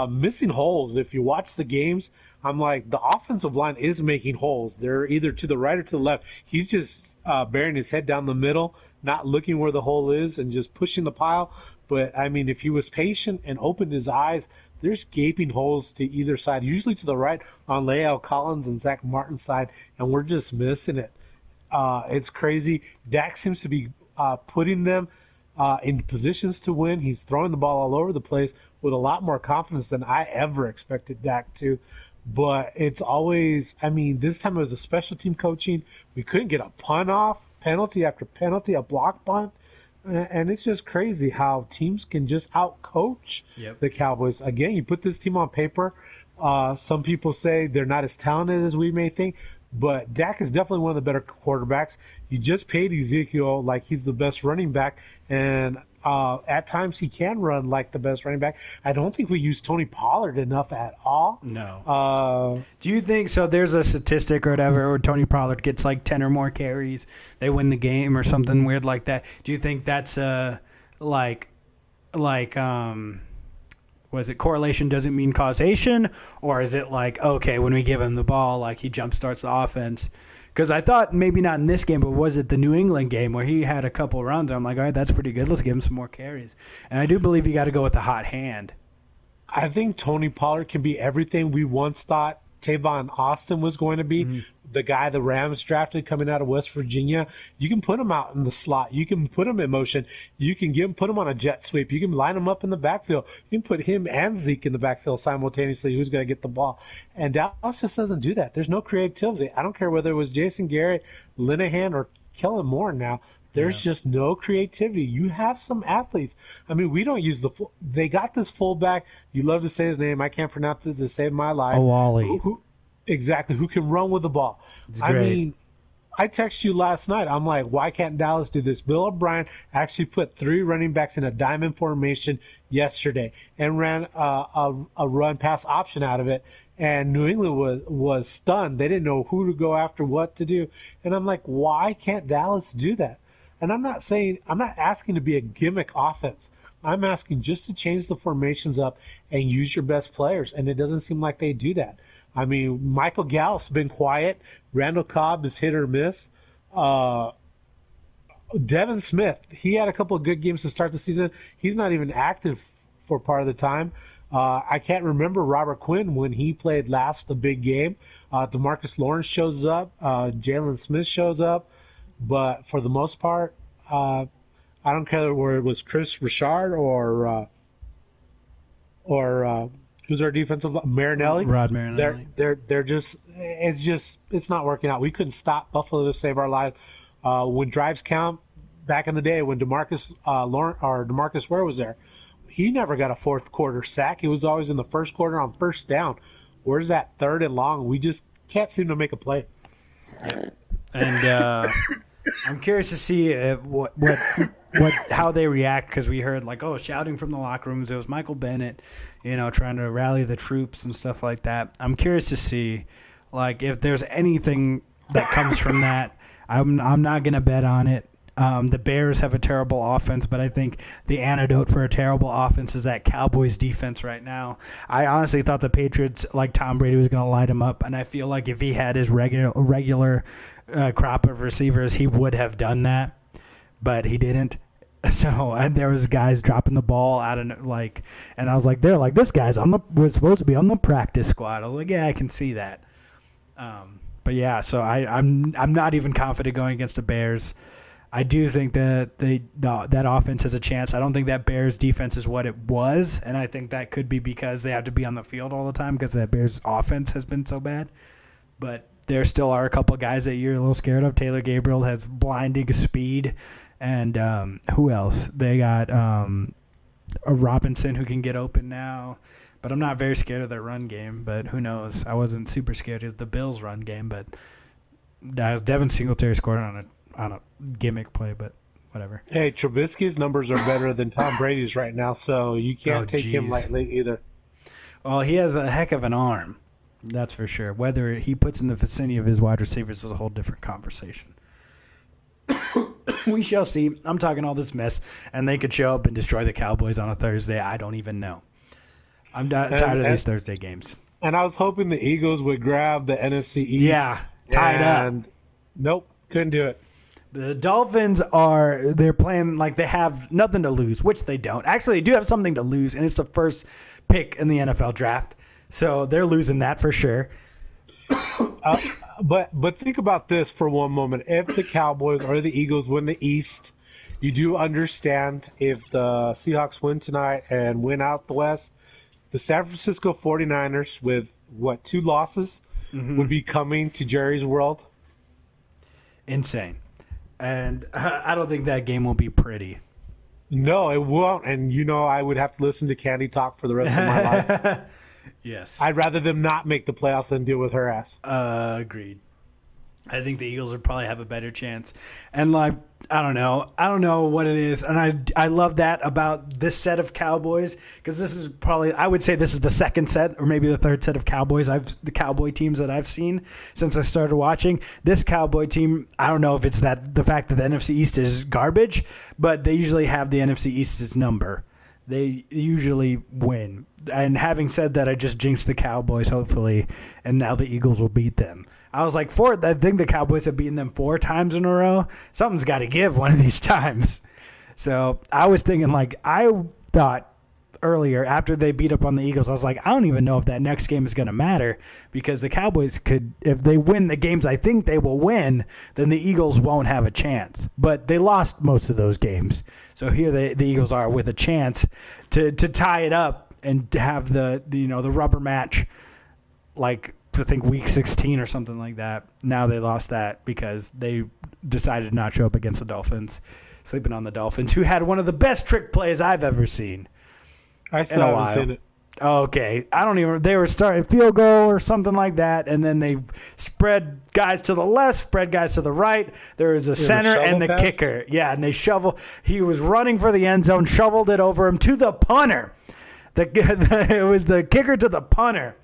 Missing holes. If you watch the games, I'm like, the offensive line is making holes. They're either to the right or to the left. He's just burying his head down the middle, not looking where the hole is and just pushing the pile. But, I mean, if he was patient and opened his eyes, there's gaping holes to either side, usually to the right on Lael Collins and Zach Martin's side, and we're just missing it. It's crazy. Dak seems to be putting them in positions to win. He's throwing the ball all over the place with a lot more confidence than I ever expected Dak to. But it's always, I mean, this time it was a special team coaching. We couldn't get a punt off, penalty after penalty, a block punt. And it's just crazy how teams can just out-coach the Cowboys. Again, you put this team on paper. Some people say they're not as talented as we may think, but Dak is definitely one of the better quarterbacks. You just paid Ezekiel like he's the best running back, and at times he can run like the best running back. I don't think we use Tony Pollard enough at all. No. Do you think so? There's a statistic or whatever where Tony Pollard gets like 10 or more carries, they win the game or something weird like that. Do you think that's was it correlation doesn't mean causation, or is it like, okay, when we give him the ball, like he jump starts the offense? Because I thought maybe not in this game, but was it the New England game where he had a couple runs? I'm like, all right, that's pretty good. Let's give him some more carries. And I do believe you got to go with the hot hand. I think Tony Pollard can be everything we once thought Tavon Austin was going to be. The guy the Rams drafted coming out of West Virginia. You can put him out in the slot. You can put him in motion. You can put him on a jet sweep. You can line him up in the backfield. You can put him and Zeke in the backfield simultaneously. Who's going to get the ball? And Dallas just doesn't do that. There's no creativity. I don't care whether it was Jason Garrett, Linehan, or Kellen Moore now. There's just no creativity. You have some athletes. I mean, we don't use they got this fullback. You love to say his name. I can't pronounce it to save my life. Wally. Exactly. Who can run with the ball. I mean, I texted you last night. I'm like, why can't Dallas do this? Bill O'Brien actually put 3 running backs in a diamond formation yesterday and ran a run-pass option out of it. And New England was stunned. They didn't know who to go after, what to do. And I'm like, why can't Dallas do that? And I'm not asking to be a gimmick offense. I'm asking just to change the formations up and use your best players. And it doesn't seem like they do that. I mean, Michael Gallup's been quiet. Randall Cobb is hit or miss. Devin Smith, he had a couple of good games to start the season. He's not even active for part of the time. I can't remember Robert Quinn when he played last a big game. DeMarcus Lawrence shows up. Jalen Smith shows up. But for the most part, I don't care where it was Chris Richard or who's our defensive Marinelli. Rod Marinelli. They're just it's not working out. We couldn't stop Buffalo to save our life. When drives count, back in the day when DeMarcus Ware was there, he never got a fourth quarter sack. He was always in the first quarter on first down. Where's that third and long? We just can't seem to make a play. And I'm curious to see how they react, because we heard shouting from the locker rooms. It was Michael Bennett, trying to rally the troops and stuff like that. I'm curious to see if there's anything that comes from that. I'm not gonna bet on it. The Bears have a terrible offense, but I think the antidote for a terrible offense is that Cowboys defense right now. I honestly thought the Patriots, like Tom Brady, was going to light him up, and I feel like if he had his regular crop of receivers, he would have done that, but he didn't. So there was guys dropping the ball out of and I was like, they're like, this guy's was supposed to be on the practice squad. I was like, yeah, I can see that. But yeah, so I'm not even confident going against the Bears. I do think that that offense has a chance. I don't think that Bears defense is what it was, and I think that could be because they have to be on the field all the time because that Bears offense has been so bad. But there still are a couple of guys that you're a little scared of. Taylor Gabriel has blinding speed, and who else? They got a Robinson who can get open now. But I'm not very scared of their run game, but who knows? I wasn't super scared of the Bills' run game, but Devin Singletary scored on a gimmick play, but whatever. Hey, Trubisky's numbers are better than Tom Brady's right now, so you can't take him lightly either. Well, he has a heck of an arm, that's for sure. Whether he puts in the vicinity of his wide receivers is a whole different conversation. We shall see. I'm talking all this mess, and they could show up and destroy the Cowboys on a Thursday. I don't even know. I'm tired of these Thursday games. And I was hoping the Eagles would grab the NFC East. Yeah, tied up. Nope, couldn't do it. The Dolphins they're playing like they have nothing to lose, which they don't. Actually, they do have something to lose, and it's the first pick in the NFL draft. So they're losing that for sure. But think about this for one moment. If the Cowboys or the Eagles win the East, you do understand if the Seahawks win tonight and win out the West, the San Francisco 49ers, with, 2 losses, would be coming to Jerry's World. Insane. And I don't think that game will be pretty. No, it won't. And, I would have to listen to Candy talk for the rest of my life. Yes. I'd rather them not make the playoffs than deal with her ass. Agreed. I think the Eagles would probably have a better chance. And, I don't know what it is. And I love that about this set of Cowboys because this is probably, I would say this is the second set or maybe the third set of Cowboys, the Cowboy teams that I've seen since I started watching. This Cowboy team, I don't know if it's the fact that the NFC East is garbage, but they usually have the NFC East's number. They usually win. And having said that, I just jinxed the Cowboys, hopefully, and now the Eagles will beat them. I was like, I think the Cowboys have beaten them 4 times in a row. Something's got to give one of these times. So I was thinking, I thought earlier after they beat up on the Eagles, I was like, I don't even know if that next game is going to matter because the Cowboys could, if they win the games I think they will win, then the Eagles won't have a chance. But they lost most of those games. So here the Eagles are with a chance to tie it up and to have the rubber match, I think week 16 or something like that. Now they lost that because they decided not to show up against the Dolphins, sleeping on the Dolphins, who had one of the best trick plays I've ever seen. I still haven't seen it. Okay. They were starting field goal or something like that, and then they spread guys to the left, spread guys to the right. There was a center and the kicker. Yeah, and they shovel. He was running for the end zone, shoveled it over him to the punter. It was the kicker to the punter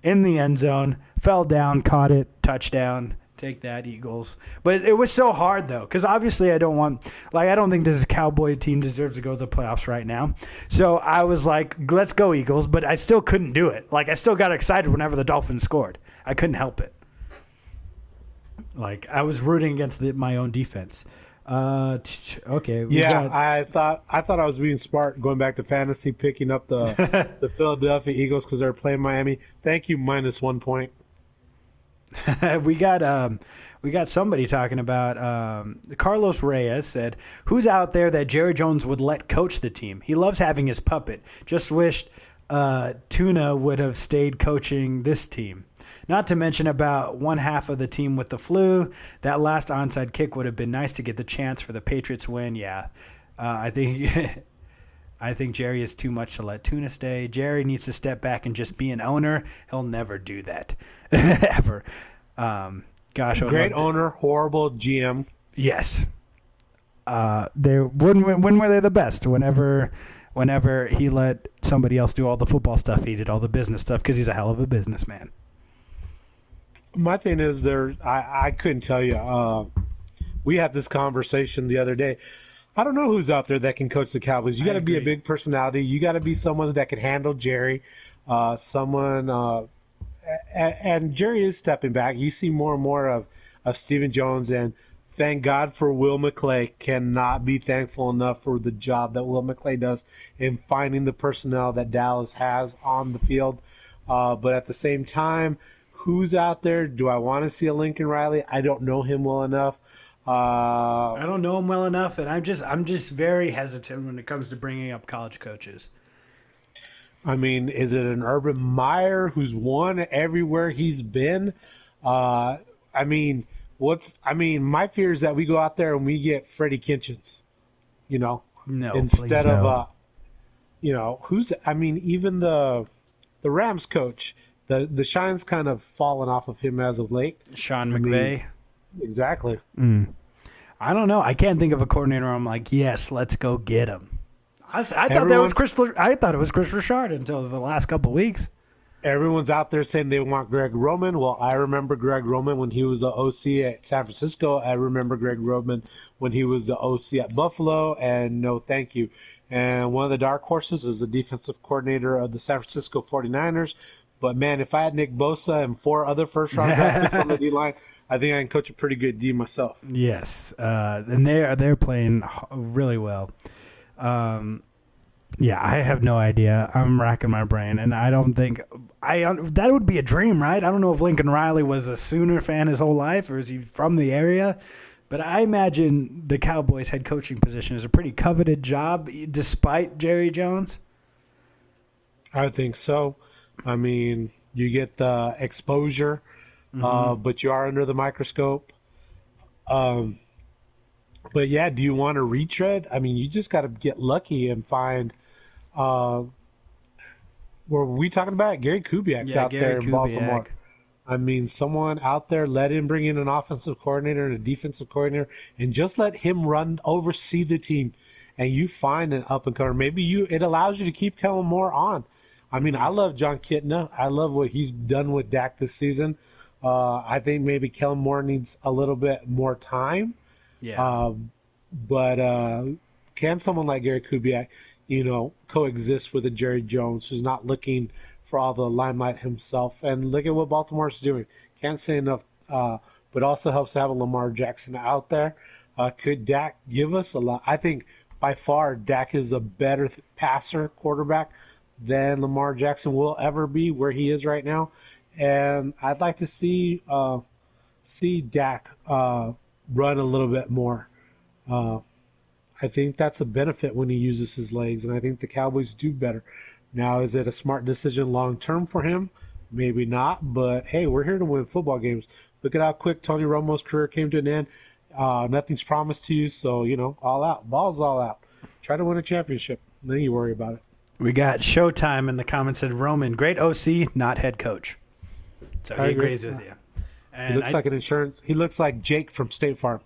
in the end zone, fell down, caught it, touchdown. Take that, Eagles. But it was so hard, though, because obviously I don't think this Cowboy team deserves to go to the playoffs right now. So I was like, let's go, Eagles. But I still couldn't do it. I still got excited whenever the Dolphins scored. I couldn't help it. I was rooting against my own defense. Okay. I thought I was being smart going back to fantasy, picking up the Philadelphia Eagles because they're playing Miami. Thank you, -1 point. we got somebody talking about Carlos Reyes said, who's out there that Jerry Jones would let coach the team? He loves having his puppet. Just wished Tuna would have stayed coaching this team. Not to mention about one half of the team with the flu. That last onside kick would have been nice to get the chance for the Patriots win. Yeah, I think I think Jerry is too much to let Tuna stay. Jerry needs to step back and just be an owner. He'll never do that ever. Great owner, horrible GM. Yes. When were they the best? Whenever he let somebody else do all the football stuff, he did all the business stuff because he's a hell of a businessman. My thing is I couldn't tell you. we had this conversation the other day. I don't know who's out there that can coach the Cowboys. You got to be a big personality. You got to be someone that can handle Jerry. And Jerry is stepping back. You see more and more of Stephen Jones, and thank God for Will McClay. Cannot be thankful enough for the job that Will McClay does in finding the personnel that Dallas has on the field. But at the same time, who's out there? Do I want to see a Lincoln Riley? I don't know him well enough. I don't know him well enough, and I'm just very hesitant when it comes to bringing up college coaches. I mean, is it an Urban Meyer who's won everywhere he's been? My fear is that we go out there and we get Freddie Kitchens, No, instead of, even the Rams coach, the shine's kind of fallen off of him as of late. Sean McVay. Exactly. I don't know. I can't think of a coordinator I'm like, yes, let's go get him. I thought it was Chris Richard until the last couple of weeks. Everyone's out there saying they want Greg Roman. Well, I remember Greg Roman when he was the OC at San Francisco. I remember Greg Roman when he was the OC at Buffalo, and no thank you. And one of the dark horses is the defensive coordinator of the San Francisco 49ers. But, man, if I had Nick Bosa and 4 other first-round draft picks on the D-line, I think I can coach a pretty good D myself. Yes, and they're playing really well. I have no idea. I'm racking my brain, and I don't think that would be a dream, right? I don't know if Lincoln Riley was a Sooner fan his whole life, or is he from the area? But I imagine the Cowboys head coaching position is a pretty coveted job, despite Jerry Jones. I think so. I mean, you get the exposure, but you are under the microscope. But yeah, do you want to retread? I mean, you just got to get lucky and find. Were we talking about Gary Kubiak's out there in Baltimore? I mean, someone out there, let him bring in an offensive coordinator and a defensive coordinator, and just let him oversee the team, and you find an up and comer. Maybe it allows you to keep Kellen Moore on. I mean, I love John Kitna. I love what he's done with Dak this season. I think maybe Kellen Moore needs a little bit more time. Yeah. But can someone like Gary Kubiak, coexist with a Jerry Jones who's not looking for all the limelight himself? And look at what Baltimore's doing. Can't say enough, but also helps to have a Lamar Jackson out there. Could Dak give us a lot? I think by far Dak is a better passer quarterback than Lamar Jackson will ever be where he is right now. And I'd like to see Dak run a little bit more. I think that's a benefit when he uses his legs, and I think the Cowboys do better. Now, is it a smart decision long-term for him? Maybe not, but hey, we're here to win football games. Look at how quick Tony Romo's career came to an end. Nothing's promised to you, so, all out. Ball's all out. Try to win a championship, then you worry about it. We got Showtime in the comments said Roman, great OC, not head coach. So he agrees with you. And he looks like an insurance. He looks like Jake from State Farm.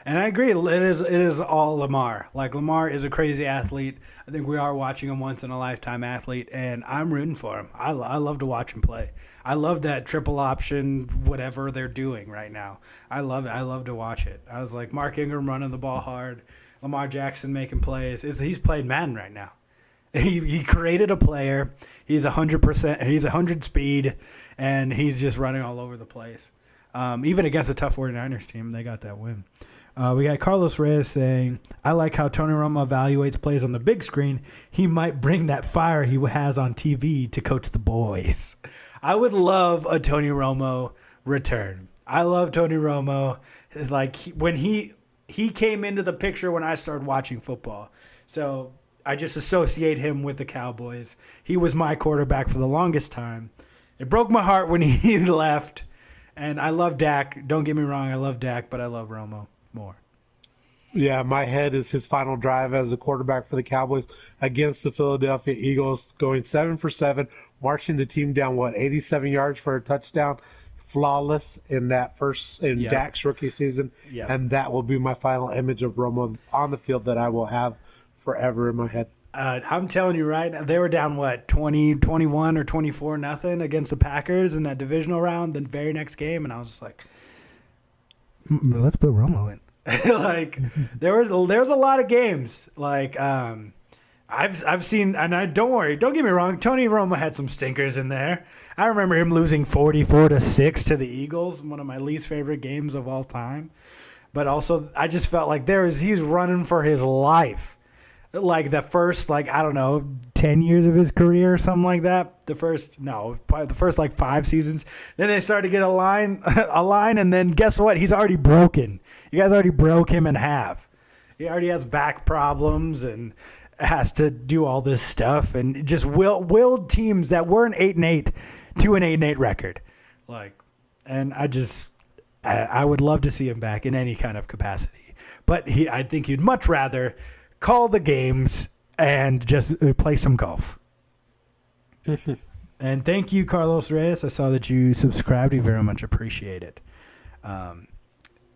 And I agree. It is all Lamar. Like, Lamar is a crazy athlete. I think we are watching a once in a lifetime athlete, and I'm rooting for him. I love to watch him play. I love that triple option, whatever they're doing right now. I love it. I love to watch it. I was like, Mark Ingram running the ball hard, Lamar Jackson making plays. He's playing Madden right now. He created a player. He's 100%. He's 100 speed, and he's just running all over the place. Even against a tough 49ers team, they got that win. We got Carlos Reyes saying, I like how Tony Romo evaluates plays on the big screen. He might bring that fire he has on TV to coach the boys. I would love a Tony Romo return. I love Tony Romo. Like, when he came into the picture when I started watching football. So I just associate him with the Cowboys. He was my quarterback for the longest time. It broke my heart when he left. And I love Dak. Don't get me wrong, I love Dak, but I love Romo more. Yeah, my head is his final drive as a quarterback for the Cowboys against the Philadelphia Eagles, going 7 for 7, marching the team down, 87 yards for a touchdown, flawless in Dak's rookie season. Yep. And that will be my final image of Romo on the field that I will have forever in my head. I'm telling you right now, they were down, 21 or 24-0 against the Packers in that divisional round, the very next game, and I was just like, let's put Romo in. Like there was a lot of games. Like I've seen, and don't worry, don't get me wrong, Tony Romo had some stinkers in there. I remember him losing 44-6 to the Eagles, one of my least favorite games of all time. But also, I just felt like he was running for his life. Like the first, like, I don't know, 10 years of his career or something like that. Probably the first like 5 seasons. Then they started to get a line, and then guess what? He's already broken. You guys already broke him in half. He already has back problems and has to do all this stuff, and just willed teams that weren't 8-8 to an 8-8 record. Like, and I would love to see him back in any kind of capacity. But I think he'd much rather call the games and just play some golf. And thank you, Carlos Reyes. I saw that you subscribed. We very much appreciate it. What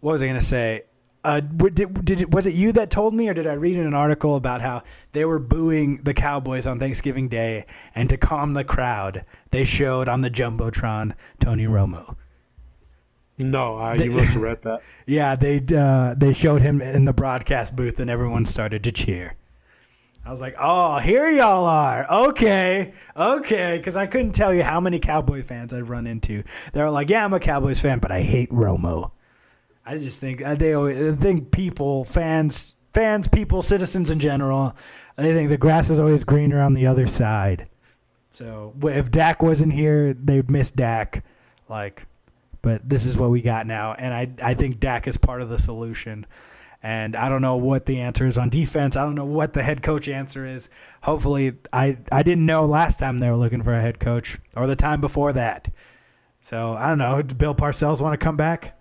was I going to say? Was it you that told me, or did I read in an article about how they were booing the Cowboys on Thanksgiving Day, and to calm the crowd, they showed on the Jumbotron Tony Romo? No, you must have read that. Yeah, they showed him in the broadcast booth, and everyone started to cheer. I was like, oh, here y'all are. Okay, because I couldn't tell you how many Cowboy fans I've run into. They were like, yeah, I'm a Cowboys fan, but I hate Romo. I just think fans, people, citizens in general, they think the grass is always greener on the other side. So if Dak wasn't here, they'd miss Dak. But this is what we got now, and I think Dak is part of the solution. And I don't know what the answer is on defense. I don't know what the head coach answer is. Hopefully, I didn't know last time they were looking for a head coach, or the time before that. So I don't know. Does Bill Parcells want to come back?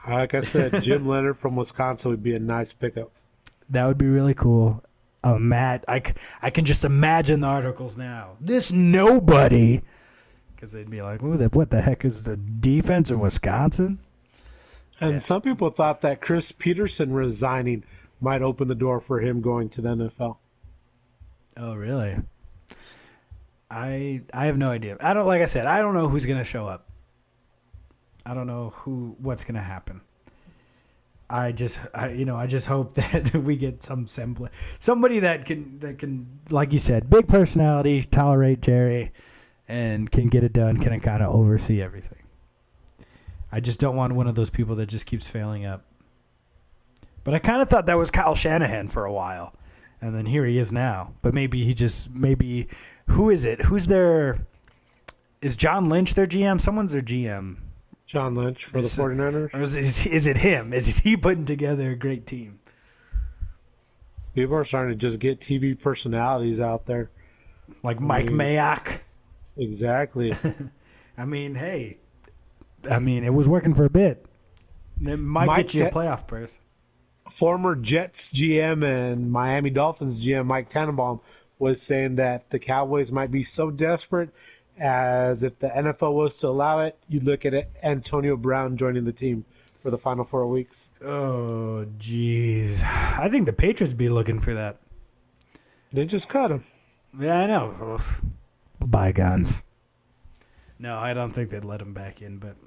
Like I said, Jim Leonard from Wisconsin would be a nice pickup. That would be really cool. Matt, I can just imagine the articles now. This nobody, because they'd be like, what the heck is the defense in Wisconsin? And some people thought that Chris Peterson resigning might open the door for him going to the NFL. Oh, really? I have no idea. Like I said, I don't know who's going to show up. I don't know what's going to happen. I just hope that we get some semblance, somebody that can, like you said, big personality, tolerate Jerry, and can get it done, can kind of oversee everything. I just don't want one of those people that just keeps failing up. But I kind of thought that was Kyle Shanahan for a while, and then here he is now. But maybe who is it? Is John Lynch their GM? Someone's their GM. John Lynch for the 49ers? Or is it him? Is he putting together a great team? People are starting to just get TV personalities out there. Like Mike Mayock. Exactly. I mean, hey. It was working for a bit. It might get you a playoff berth. Former Jets GM and Miami Dolphins GM Mike Tannenbaum was saying that the Cowboys might be so desperate as if the NFL was to allow it, you'd look at it, Antonio Brown joining the team for the final 4 weeks. Oh, jeez. I think the Patriots be looking for that. They just cut him. Yeah, I know. Bygones. No, I don't think they'd let him back in, but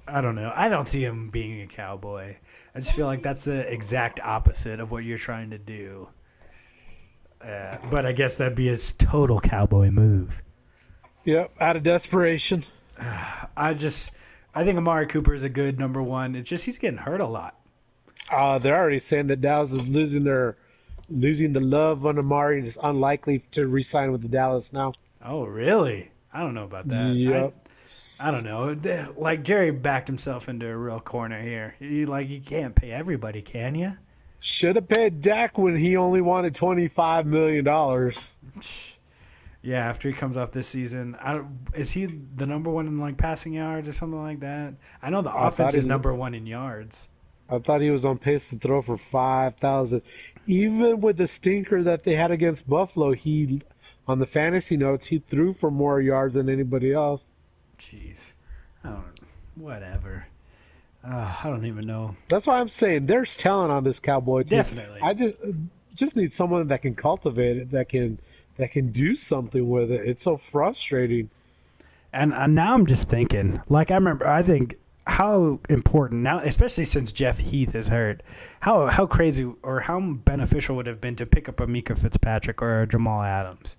I don't know. I don't see him being a Cowboy. I just feel like that's the exact opposite of what you're trying to do. But I guess that'd be his total Cowboy move. Yep, out of desperation. I think Amari Cooper is a good number one. It's just he's getting hurt a lot. They're already saying that Dallas is losing the love on Amari and is unlikely to re-sign with the Dallas now. Oh, really? I don't know about that. Yep. I don't know. Like, Jerry backed himself into a real corner here. You can't pay everybody, can you? Should have paid Dak when he only wanted $25 million. Yeah, after he comes off this season, is he the number one in passing yards or something like that? I know the offense is number one in yards. I thought he was on pace to throw for 5,000. Even with the stinker that they had against Buffalo, on the fantasy notes, he threw for more yards than anybody else. Jeez. Whatever. I don't even know. That's why I'm saying there's talent on this Cowboy team. Definitely. I just need someone that can cultivate it, that can do something with it. It's so frustrating. And now I'm just thinking, I think how important now, especially since Jeff Heath is hurt, how crazy or how beneficial would it have been to pick up a Mika Fitzpatrick or a Jamal Adams?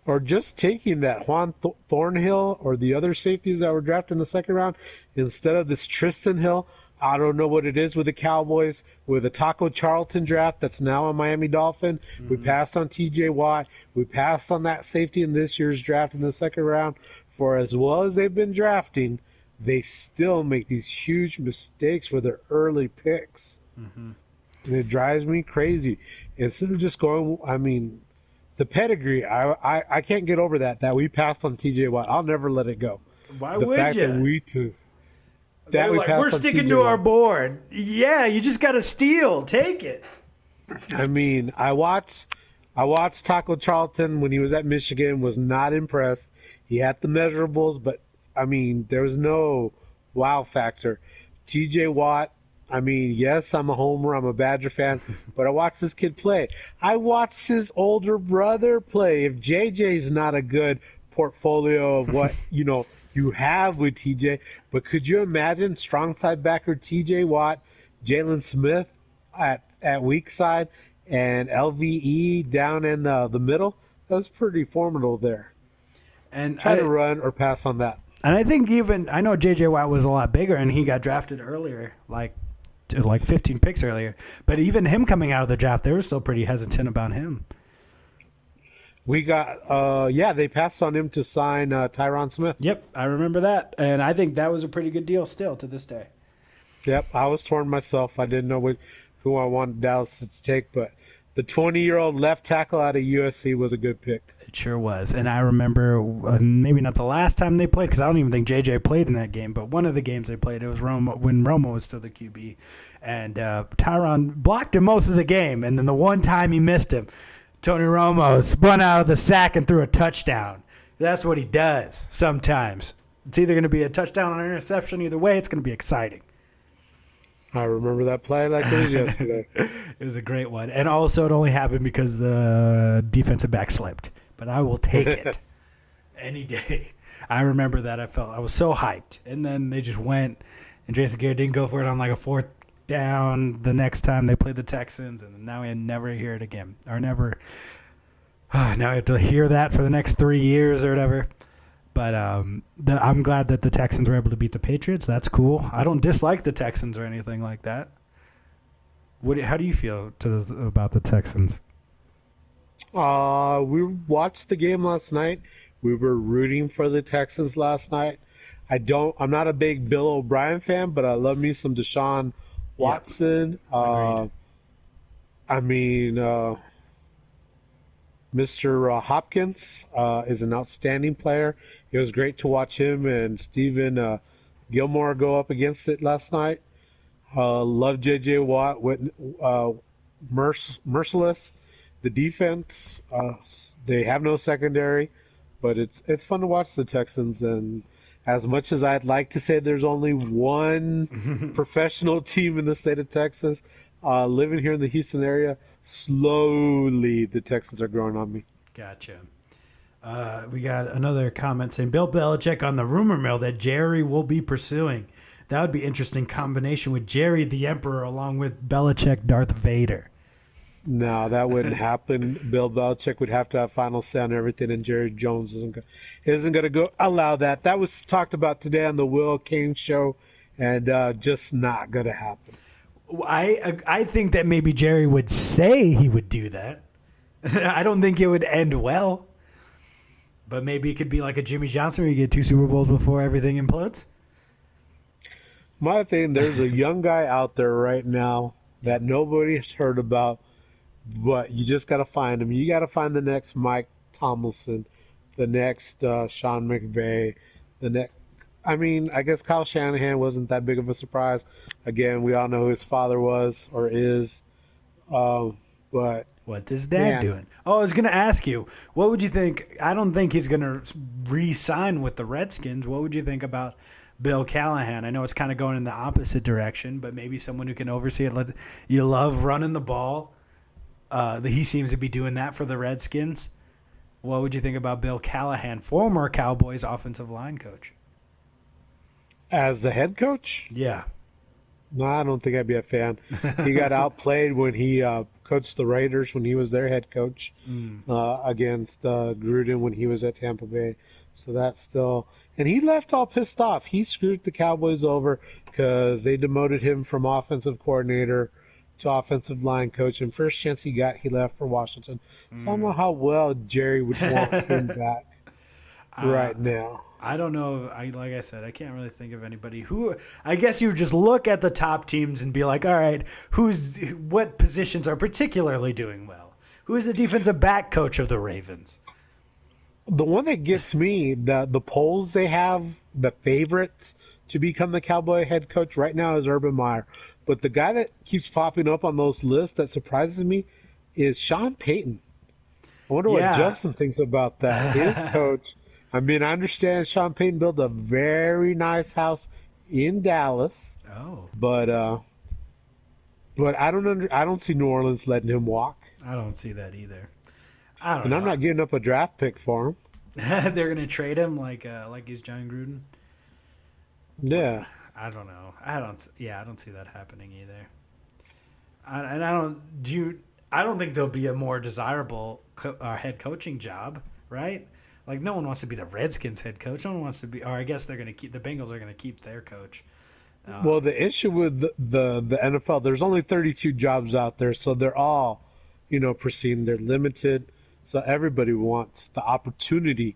Or just taking that Juan Thornhill or the other safeties that were drafted in the second round instead of this Tristan Hill. I don't know what it is with the Cowboys, with the Taco Charlton draft that's now a Miami Dolphin. We passed on T.J. Watt. We passed on that safety in this year's draft in the second round. For as well as they've been drafting, they still make these huge mistakes with their early picks. And it drives me crazy. Instead of just going, I mean, the pedigree, I can't get over that we passed on T.J. Watt. I'll never let it go. Why would you? We're sticking to our board. Yeah, you just got to steal. Take it. I mean, I watched Taco Charlton when he was at Michigan, was not impressed. He had the measurables, but, I mean, there was no wow factor. T.J. Watt, I mean, yes, I'm a homer. I'm a Badger fan, but I watched this kid play. I watched his older brother play. If JJ's not a good portfolio of what, you have with TJ, but could you imagine strong side backer TJ Watt, Jalen Smith at weak side, and LVE down in the middle? That's pretty formidable there. And try to run or pass on that. And I think I know JJ Watt was a lot bigger, and he got drafted earlier, like 15 picks earlier. But even him coming out of the draft, they were still pretty hesitant about him. We got, they passed on him to sign Tyron Smith. Yep, I remember that. And I think that was a pretty good deal still to this day. Yep, I was torn myself. I didn't know who I wanted Dallas to take, but the 20-year-old left tackle out of USC was a good pick. It sure was. And I remember maybe not the last time they played, because I don't even think JJ played in that game, but one of the games they played, it was when Romo was still the QB. And Tyron blocked him most of the game, and then the one time he missed him, Tony Romo spun out of the sack and threw a touchdown. That's what he does sometimes. It's either going to be a touchdown or an interception. Either way, it's going to be exciting. I remember that play like it was yesterday. It was a great one. And also it only happened because the defensive back slipped. But I will take it any day. I remember that. I was so hyped. And then they just went, and Jason Garrett didn't go for it on like a fourth down the next time they played the Texans, and now we never hear it again. Or never. Now I have to hear that for the next 3 years or whatever. But I'm glad that the Texans were able to beat the Patriots. That's cool. I don't dislike the Texans or anything like that. How do you feel about the Texans? We watched the game last night. We were rooting for the Texans last night. I'm not a big Bill O'Brien fan, but I love me some Deshaun Watson. Agreed. Mr. Hopkins is an outstanding player. It was great to watch him and Stephen Gilmore go up against it last night. Love J.J. Watt with merciless. The defense, they have no secondary, but it's fun to watch the Texans. And as much as I'd like to say there's only one professional team in the state of Texas, living here in the Houston area, slowly the Texans are growing on me. Gotcha. We got another comment saying Bill Belichick on the rumor mill that Jerry will be pursuing. That would be interesting combination with Jerry the Emperor along with Belichick Darth Vader. No, that wouldn't happen. Bill Belichick would have to have final say on everything, and Jerry Jones isn't going to allow that. That was talked about today on the Will Kane show, and just not going to happen. I think that maybe Jerry would say he would do that. I don't think it would end well. But maybe it could be like a Jimmy Johnson where you get 2 Super Bowls before everything implodes. My thing, there's a young guy out there right now that nobody's heard about, but you just got to find him. You got to find the next Mike Tomlinson, the next Sean McVay, I guess Kyle Shanahan wasn't that big of a surprise. Again, we all know who his father was or is. But what's his dad doing? Oh, I was going to ask you, what would you think? I don't think he's going to re-sign with the Redskins. What would you think about Bill Callahan? I know it's kind of going in the opposite direction, but maybe someone who can oversee it. You love running the ball. He seems to be doing that for the Redskins. What would you think about Bill Callahan, former Cowboys offensive line coach? As the head coach? Yeah. No, I don't think I'd be a fan. He got outplayed when he coached the Raiders when he was their head coach against Gruden when he was at Tampa Bay. So that's still... And he left all pissed off. He screwed the Cowboys over because they demoted him from offensive coordinator to offensive line coach. And first chance he got, he left for Washington. So I don't know how well Jerry would want him back right now. I don't know. Like I said, I can't really think of anybody who. I guess you would just look at the top teams and be like, all right, what positions are particularly doing well? Who is the defensive back coach of the Ravens? The one that gets me, the polls they have, the favorites to become the Cowboy head coach right now is Urban Meyer. But the guy that keeps popping up on those lists that surprises me is Sean Payton. I wonder what Justin thinks about that. His coach. I mean, I understand Sean Payton built a very nice house in Dallas. Oh, but I don't see New Orleans letting him walk. I don't see that either. I don't and know. I'm not giving up a draft pick for him. They're gonna trade him like he's John Gruden. Yeah, I don't know. I don't see that happening either. I don't think there'll be a more desirable head coaching job, right? Like, no one wants to be the Redskins head coach. No one wants to be, or I guess the Bengals are going to keep their coach. Well, the issue with the NFL, there's only 32 jobs out there, so they're all, proceeding. They're limited, so everybody wants the opportunity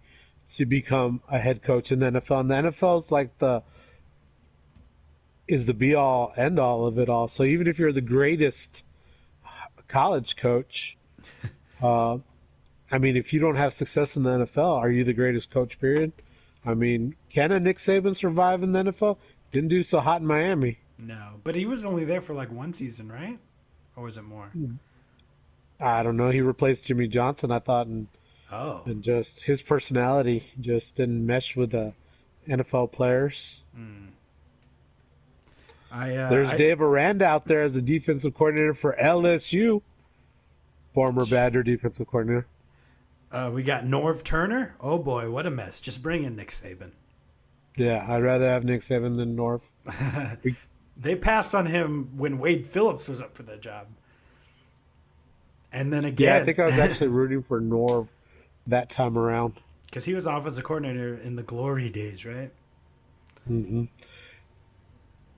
to become a head coach in the NFL. And the NFL is like is the be all end all of it all. So even if you're the greatest college coach, I mean, if you don't have success in the NFL, are you the greatest coach, period? I mean, can a Nick Saban survive in the NFL? Didn't do so hot in Miami. No, but he was only there for like one season, right? Or was it more? I don't know. He replaced Jimmy Johnson, I thought, and just his personality just didn't mesh with the NFL players. There's Dave Aranda out there as a defensive coordinator for LSU, former Badger defensive coordinator. We got Norv Turner. Oh, boy, what a mess. Just bring in Nick Saban. Yeah, I'd rather have Nick Saban than Norv. They passed on him when Wade Phillips was up for that job. And then again... Yeah, I think I was actually rooting for Norv that time around. Because he was offensive coordinator in the glory days, right? Mm-hmm.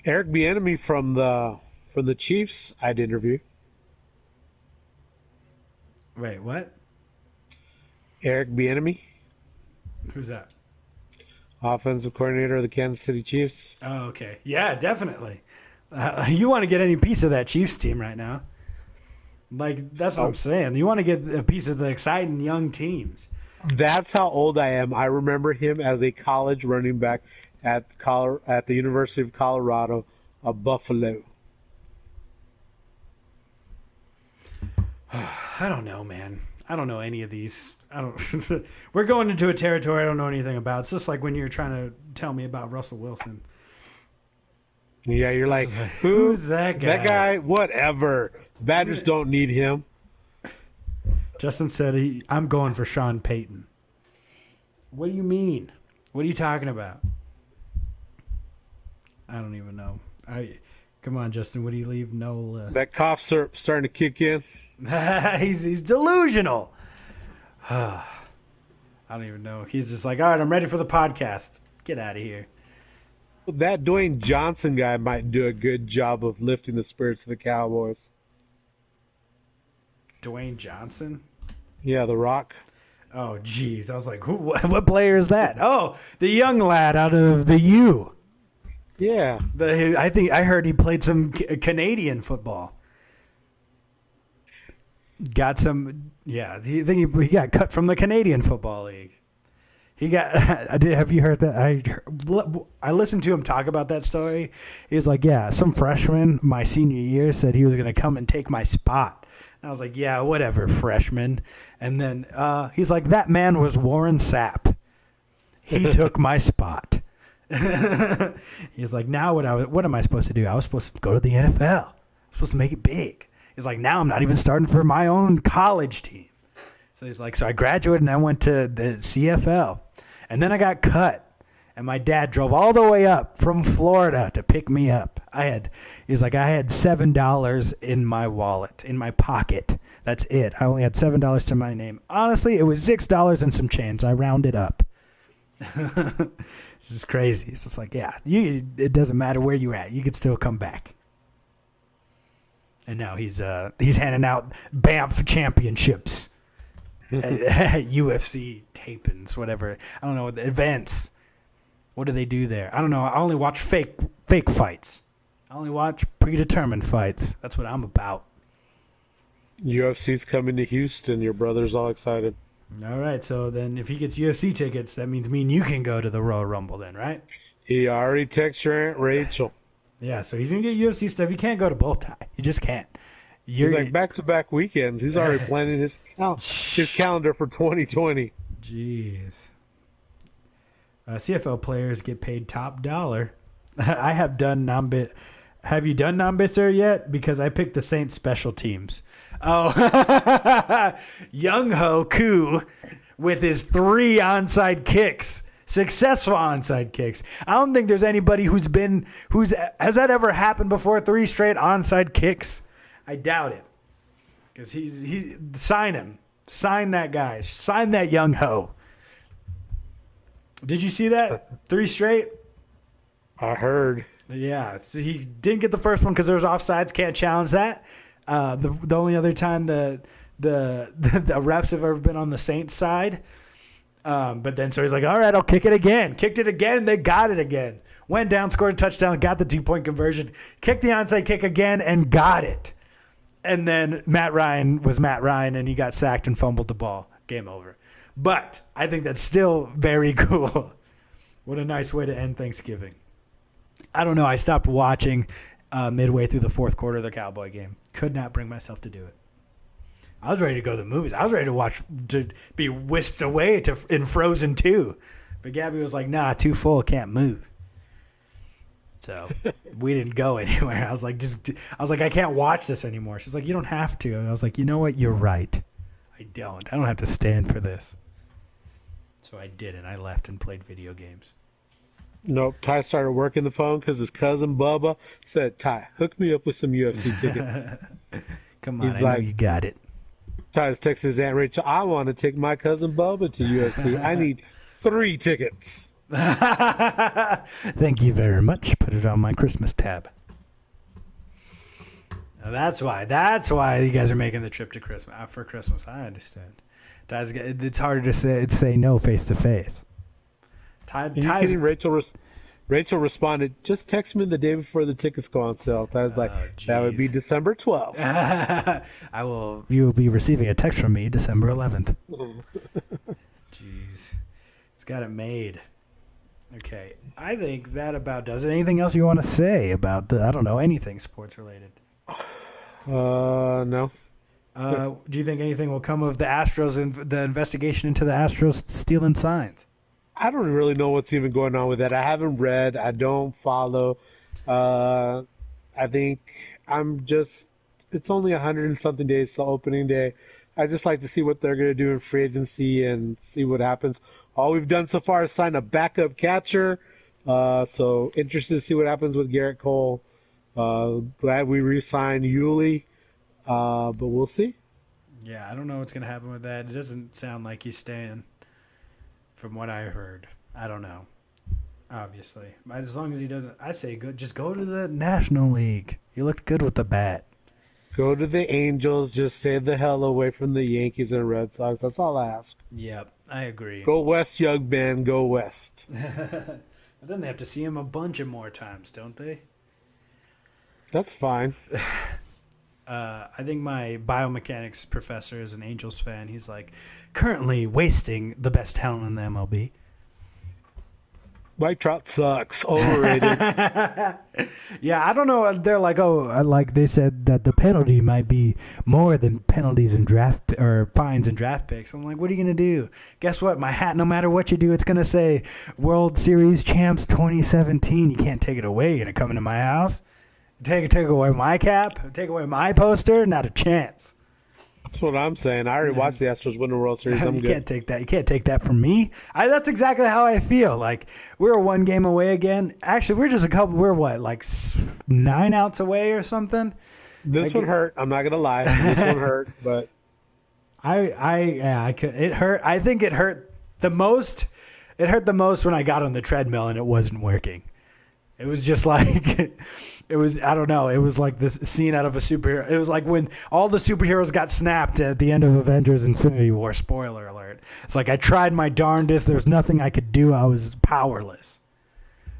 Eric Bieniemy from the Chiefs, I'd interview. Wait, what? Eric Bieniemy. Who's that? Offensive coordinator of the Kansas City Chiefs. Oh, okay. Yeah, definitely. You want to get any piece of that Chiefs team right now. Like, that's what I'm saying. You want to get a piece of the exciting young teams. That's how old I am. I remember him as a college running back at the University of Colorado of Buffalo. I don't know, man. I don't know any of these. We're going into a territory I don't know anything about. It's just like when you're trying to tell me about Russell Wilson. Yeah, you're like, who's that guy? That guy, whatever. Badgers don't need him. Justin said, I'm going for Sean Payton. What do you mean? What are you talking about? I don't even know. Come on, Justin. What do you leave? No. That cough syrup starting to kick in. he's delusional. I don't even know. He's just like, all right, I'm ready for the podcast. Get out of here. That Dwayne Johnson guy might do a good job of lifting the spirits of the Cowboys. Dwayne Johnson? Yeah, The Rock. Oh, geez. I was like, what player is that? Oh, the young lad out of the U. Yeah. I heard he played some Canadian football. Got some, yeah. He got cut from the Canadian Football League. He got. Have you heard that? I listened to him talk about that story. He's like, yeah, some freshman my senior year said he was going to come and take my spot. And I was like, yeah, whatever, freshman. And then he's like, that man was Warren Sapp. He took my spot. He's like, now what am I supposed to do? I was supposed to go to the NFL. I'm supposed to make it big. He's like, now I'm not even starting for my own college team. So he's like, so I graduated and I went to the CFL. And then I got cut. And my dad drove all the way up from Florida to pick me up. He's like, I had $7 in my wallet, in my pocket. That's it. I only had $7 to my name. Honestly, it was $6 and some change. I rounded up. This is crazy. It's just like, yeah, it doesn't matter where you're at. You could still come back. And now he's handing out BAMF championships at UFC tapings, whatever. I don't know, events. What do they do there? I don't know. I only watch fake fights. I only watch predetermined fights. That's what I'm about. UFC's coming to Houston. Your brother's all excited. All right. So then if he gets UFC tickets, that means me and you can go to the Royal Rumble then, right? He already texted your Aunt Rachel. Yeah, so he's going to get UFC stuff. He can't go to both tie. He just can't. He's like back-to-back weekends. He's already planning his calendar for 2020. Jeez. CFL players get paid top dollar. I have done non-bit. Have you done non-bit yet? Because I picked the Saints special teams. Oh, Young Ho Koo with his 3 onside kicks. Successful onside kicks. I don't think there's anybody has that ever happened before? 3 straight onside kicks? I doubt it. Because he sign him. Sign that guy. Sign that Young Ho. Did you see that? 3 straight? I heard. Yeah. So he didn't get the first one because there was offsides. Can't challenge that. The only other time the refs have ever been on the Saints side. But then so he's like, all right, I'll kick it again. Kicked it again. They got it again. Went down, scored a touchdown, got the 2-point conversion, kicked the onside kick again, and got it. And then Matt Ryan was Matt Ryan, and he got sacked and fumbled the ball. Game over. But I think that's still very cool. What a nice way to end Thanksgiving. I don't know. I stopped watching midway through the fourth quarter of the Cowboy game. Could not bring myself to do it. I was ready to go to the movies. I was ready to be whisked away in Frozen 2. But Gabby was like, nah, too full, can't move. So we didn't go anywhere. I was like, I can't watch this anymore. She's like, you don't have to. And I was like, you know what? You're right. I don't have to stand for this. So I didn't. I left and played video games. Nope. Ty started working the phone because his cousin Bubba said, Ty, hook me up with some UFC tickets. Come on, I know you got it. Ty's texted his Aunt Rachel, I want to take my cousin Bubba to UFC. I need 3 tickets. Thank you very much. Put it on my Christmas tab. Now that's why you guys are making the trip to Christmas for Christmas. I understand. It's harder to say no face to face. Rachel responded, just text me the day before the tickets go on sale. Ty's like, that would be December 12th. You will be receiving a text from me December 11th. Jeez. It's got it made. Okay. I think that about does it. Anything else you want to say about anything sports related? No. Do you think anything will come of the Astros and the investigation into the Astros stealing signs? I don't really know what's even going on with that. I haven't read. I don't follow. I think it's only 100 and something days till opening day. I just like to see what they're going to do in free agency and see what happens. All we've done so far is sign a backup catcher. So interested to see what happens with Garrett Cole. Glad we re-signed Yuli. But we'll see. Yeah, I don't know what's going to happen with that. It doesn't sound like he's staying. From what I heard, I don't know. Obviously, as long as he doesn't, I say just go to the National League. You looked good with the bat. Go to the Angels. Just stay the hell away from the Yankees and Red Sox. That's all I ask. Yep, I agree. Go west, young man. Go west. But then they have to see him a bunch of more times, don't they? That's fine. I think my biomechanics professor is an Angels fan. He's like, currently wasting the best talent in the MLB. Mike Trout sucks. Overrated. Yeah, I don't know. They're like, they said that the penalty might be more than penalties and fines and draft picks. I'm like, what are you going to do? Guess what? My hat, no matter what you do, it's going to say World Series Champs 2017. You can't take it away. You're going to come into my house? Take away my cap? Take away my poster? Not a chance. That's what I'm saying. I already watched the Astros win the World Series. I'm You good. can't take that. You can't take that from me. That's exactly how I feel. Like we're one game away again. Actually, we're just a couple. We're what, like 9 outs away or something. This one hurt. I'm not gonna lie. This one hurt, but I could. It hurt. I think it hurt the most. It hurt the most when I got on the treadmill and it wasn't working. It was just like. It was, I don't know, it was like this scene out of a superhero. It was like when all the superheroes got snapped at the end of Avengers Infinity War, spoiler alert. It's like I tried my darndest. There was nothing I could do. I was powerless.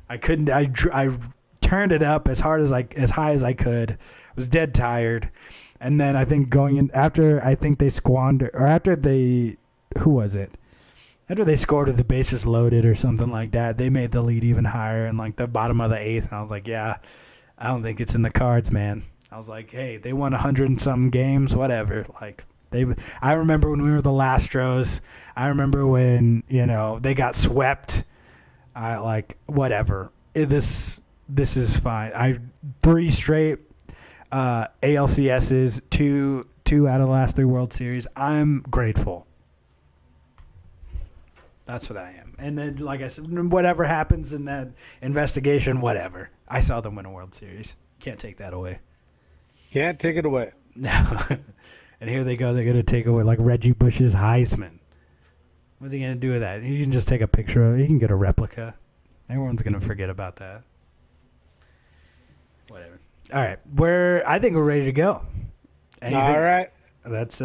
I couldn't, I turned it up as high as I could. I was dead tired. And then I think going in, after I think they squandered, or after they, who was it? After they scored with the bases loaded or something like that, they made the lead even higher in like the bottom of the 8th. And I was like, yeah. I don't think it's in the cards, man. I was like, hey, they won 100 and some games, whatever. Like I remember when we were the Lastros. I remember when, they got swept. I like whatever. This is fine. 3 straight ALCSs, two out of the last 3 World Series. I'm grateful. That's what I am. And then, like I said, whatever happens in that investigation, whatever. I saw them win a World Series. Can't take that away. Can't take it away. No. And here they go. They're going to take away, like, Reggie Bush's Heisman. What's he going to do with that? You can just take a picture of it. You can get a replica. Everyone's going to forget about that. Whatever. All right. I think we're ready to go. Anything? All right. That's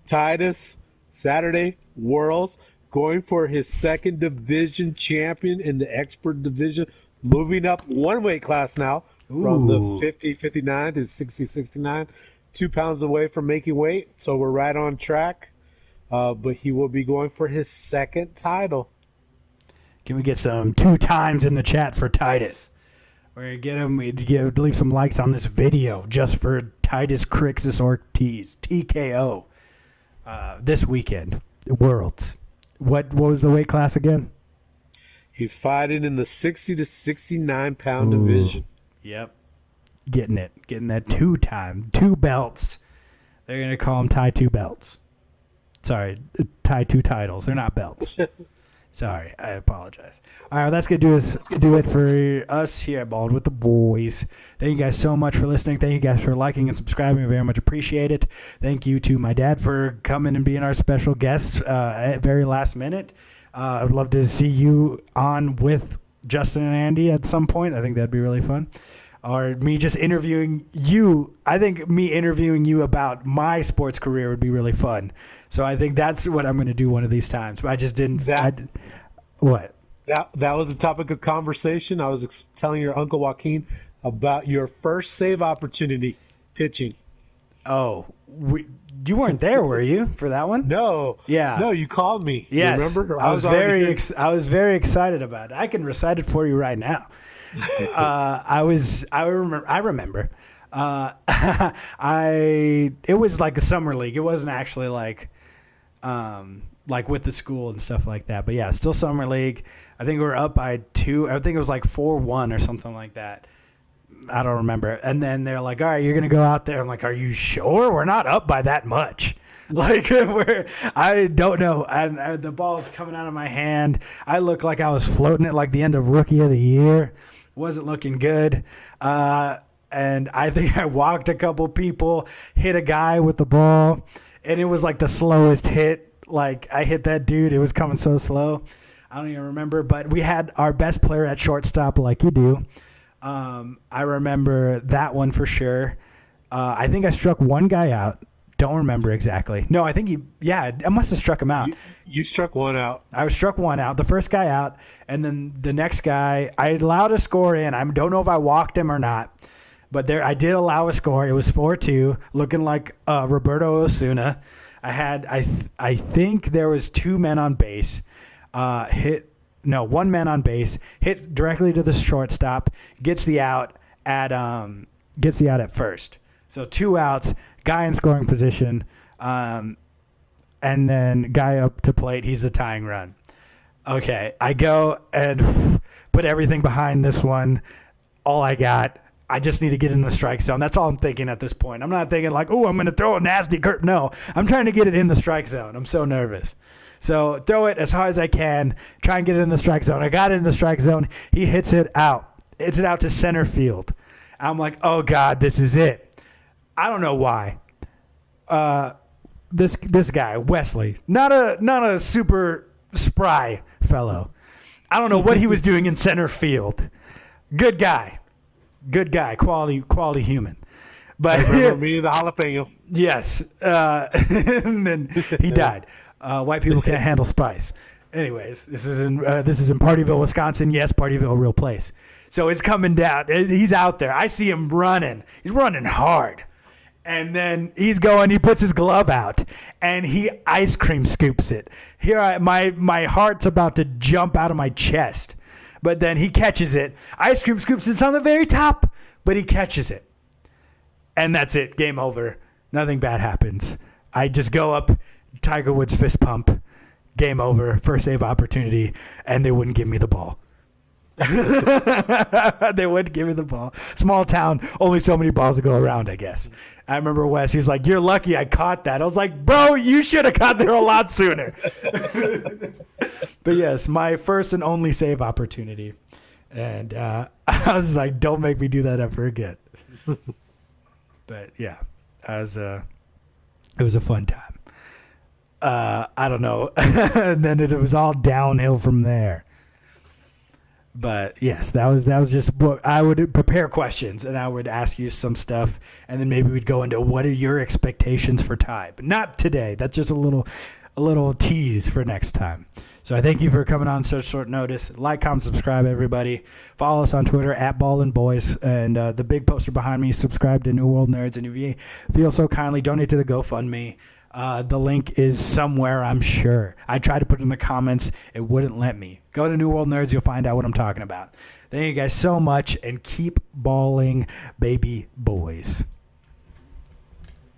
Titus, Saturday, Worlds. Going for his 2nd division champion in the expert division, moving up 1 weight class now from the 50-59 to 60-69, 2 pounds away from making weight. So we're right on track. But he will be going for his 2nd title. Can we get some 2 times in the chat for Titus? We're going to get him, leave some likes on this video just for Titus Crixus Ortiz, TKO, this weekend, Worlds. What was the weight class again? He's fighting in the 60 to 69 pound division. Yep. Getting that 2 belts. They're going to call him Ty 2 belts. Sorry, Ty 2 titles. They're not belts. Sorry, I apologize. All right, that's going to do it for us here at Bald with the Boys. Thank you guys so much for listening. Thank you guys for liking and subscribing. I very much appreciate it. Thank you to my dad for coming and being our special guest at very last minute. I'd love to see you on with Justin and Andy at some point. I think that'd be really fun. Or me just interviewing you. I think me interviewing you about my sports career would be really fun. So I think that's what I'm going to do one of these times. But I just didn't. What? That was a topic of conversation. I was telling your Uncle Joaquin about your first save opportunity pitching. Oh, you weren't there, were you, for that one? No. Yeah. No, you called me. Yes. Remember? I was very excited about it. I can recite it for you right now. I remember. It was like a summer league. It wasn't actually like with the school and stuff like that. But yeah, still summer league. I think we were up by 2. I think it was like 4-1 or something like that. I don't remember. And then they're like, all right, you're going to go out there. I'm like, are you sure? We're not up by that much. Like, I don't know. And the ball's coming out of my hand. I look like I was floating it like the end of Rookie of the Year. Wasn't looking good. And I think I walked a couple people, hit a guy with the ball, and it was like the slowest hit. Like, I hit that dude. It was coming so slow. I don't even remember. But we had our best player at shortstop, like you do. I remember that one for sure. I think I struck one guy out. Don't remember exactly. No, I think I must have struck him out. You struck one out. I struck one out, the first guy out, and then the next guy, I allowed a score in. I don't know if I walked him or not, but I did allow a score. It was 4-2, looking like Roberto Osuna. I think there was 2 men on base. One man on base, hit directly to the shortstop, gets the out at first. So 2 outs. Guy in scoring position, and then guy up to plate. He's the tying run. Okay, I go and put everything behind this one. All I got, I just need to get in the strike zone. That's all I'm thinking at this point. I'm not thinking like, oh, I'm going to throw a nasty curve. No, I'm trying to get it in the strike zone. I'm so nervous. So throw it as hard as I can. Try and get it in the strike zone. I got it in the strike zone. He hits it out. Hits it out to center field. I'm like, oh, God, this is it. I don't know why. This guy, Wesley, not a super spry fellow. I don't know what he was doing in center field. Good guy, quality human. But remember me, the jalapeno. Yes, and then he died. White people can't handle spice. Anyways, this is in Partyville, Wisconsin. Yes, Partyville, real place. So it's coming down. He's out there. I see him running. He's running hard. And then he puts his glove out, and he ice cream scoops it. My heart's about to jump out of my chest. But then he catches it. Ice cream scoops it's on the very top, but he catches it. And that's it. Game over. Nothing bad happens. I just go up, Tiger Woods fist pump. Game over. First save opportunity, and they wouldn't give me the ball. They wouldn't give me the ball. Small town, only so many balls to go around, I guess. I remember Wes, he's like, you're lucky I caught that. I was like, bro, you should have got there a lot sooner. But yes, my first and only save opportunity. And I was like, don't make me do that ever again. But yeah, it was a fun time. I don't know. And then it was all downhill from there. But yes, that was just what I would prepare questions, and I would ask you some stuff, and then maybe we'd go into what are your expectations for Ty, but not today. That's just a little tease for next time. So I thank you for coming on such short notice. Like, comment, subscribe, everybody. Follow us on Twitter @BallinBoys, and the big poster behind me. Subscribe to New World Nerds, and if you feel so kindly, donate to the GoFundMe. The link is somewhere, I'm sure. I tried to put it in the comments. It wouldn't let me. Go to New World Nerds. You'll find out what I'm talking about. Thank you guys so much, and keep balling, baby boys.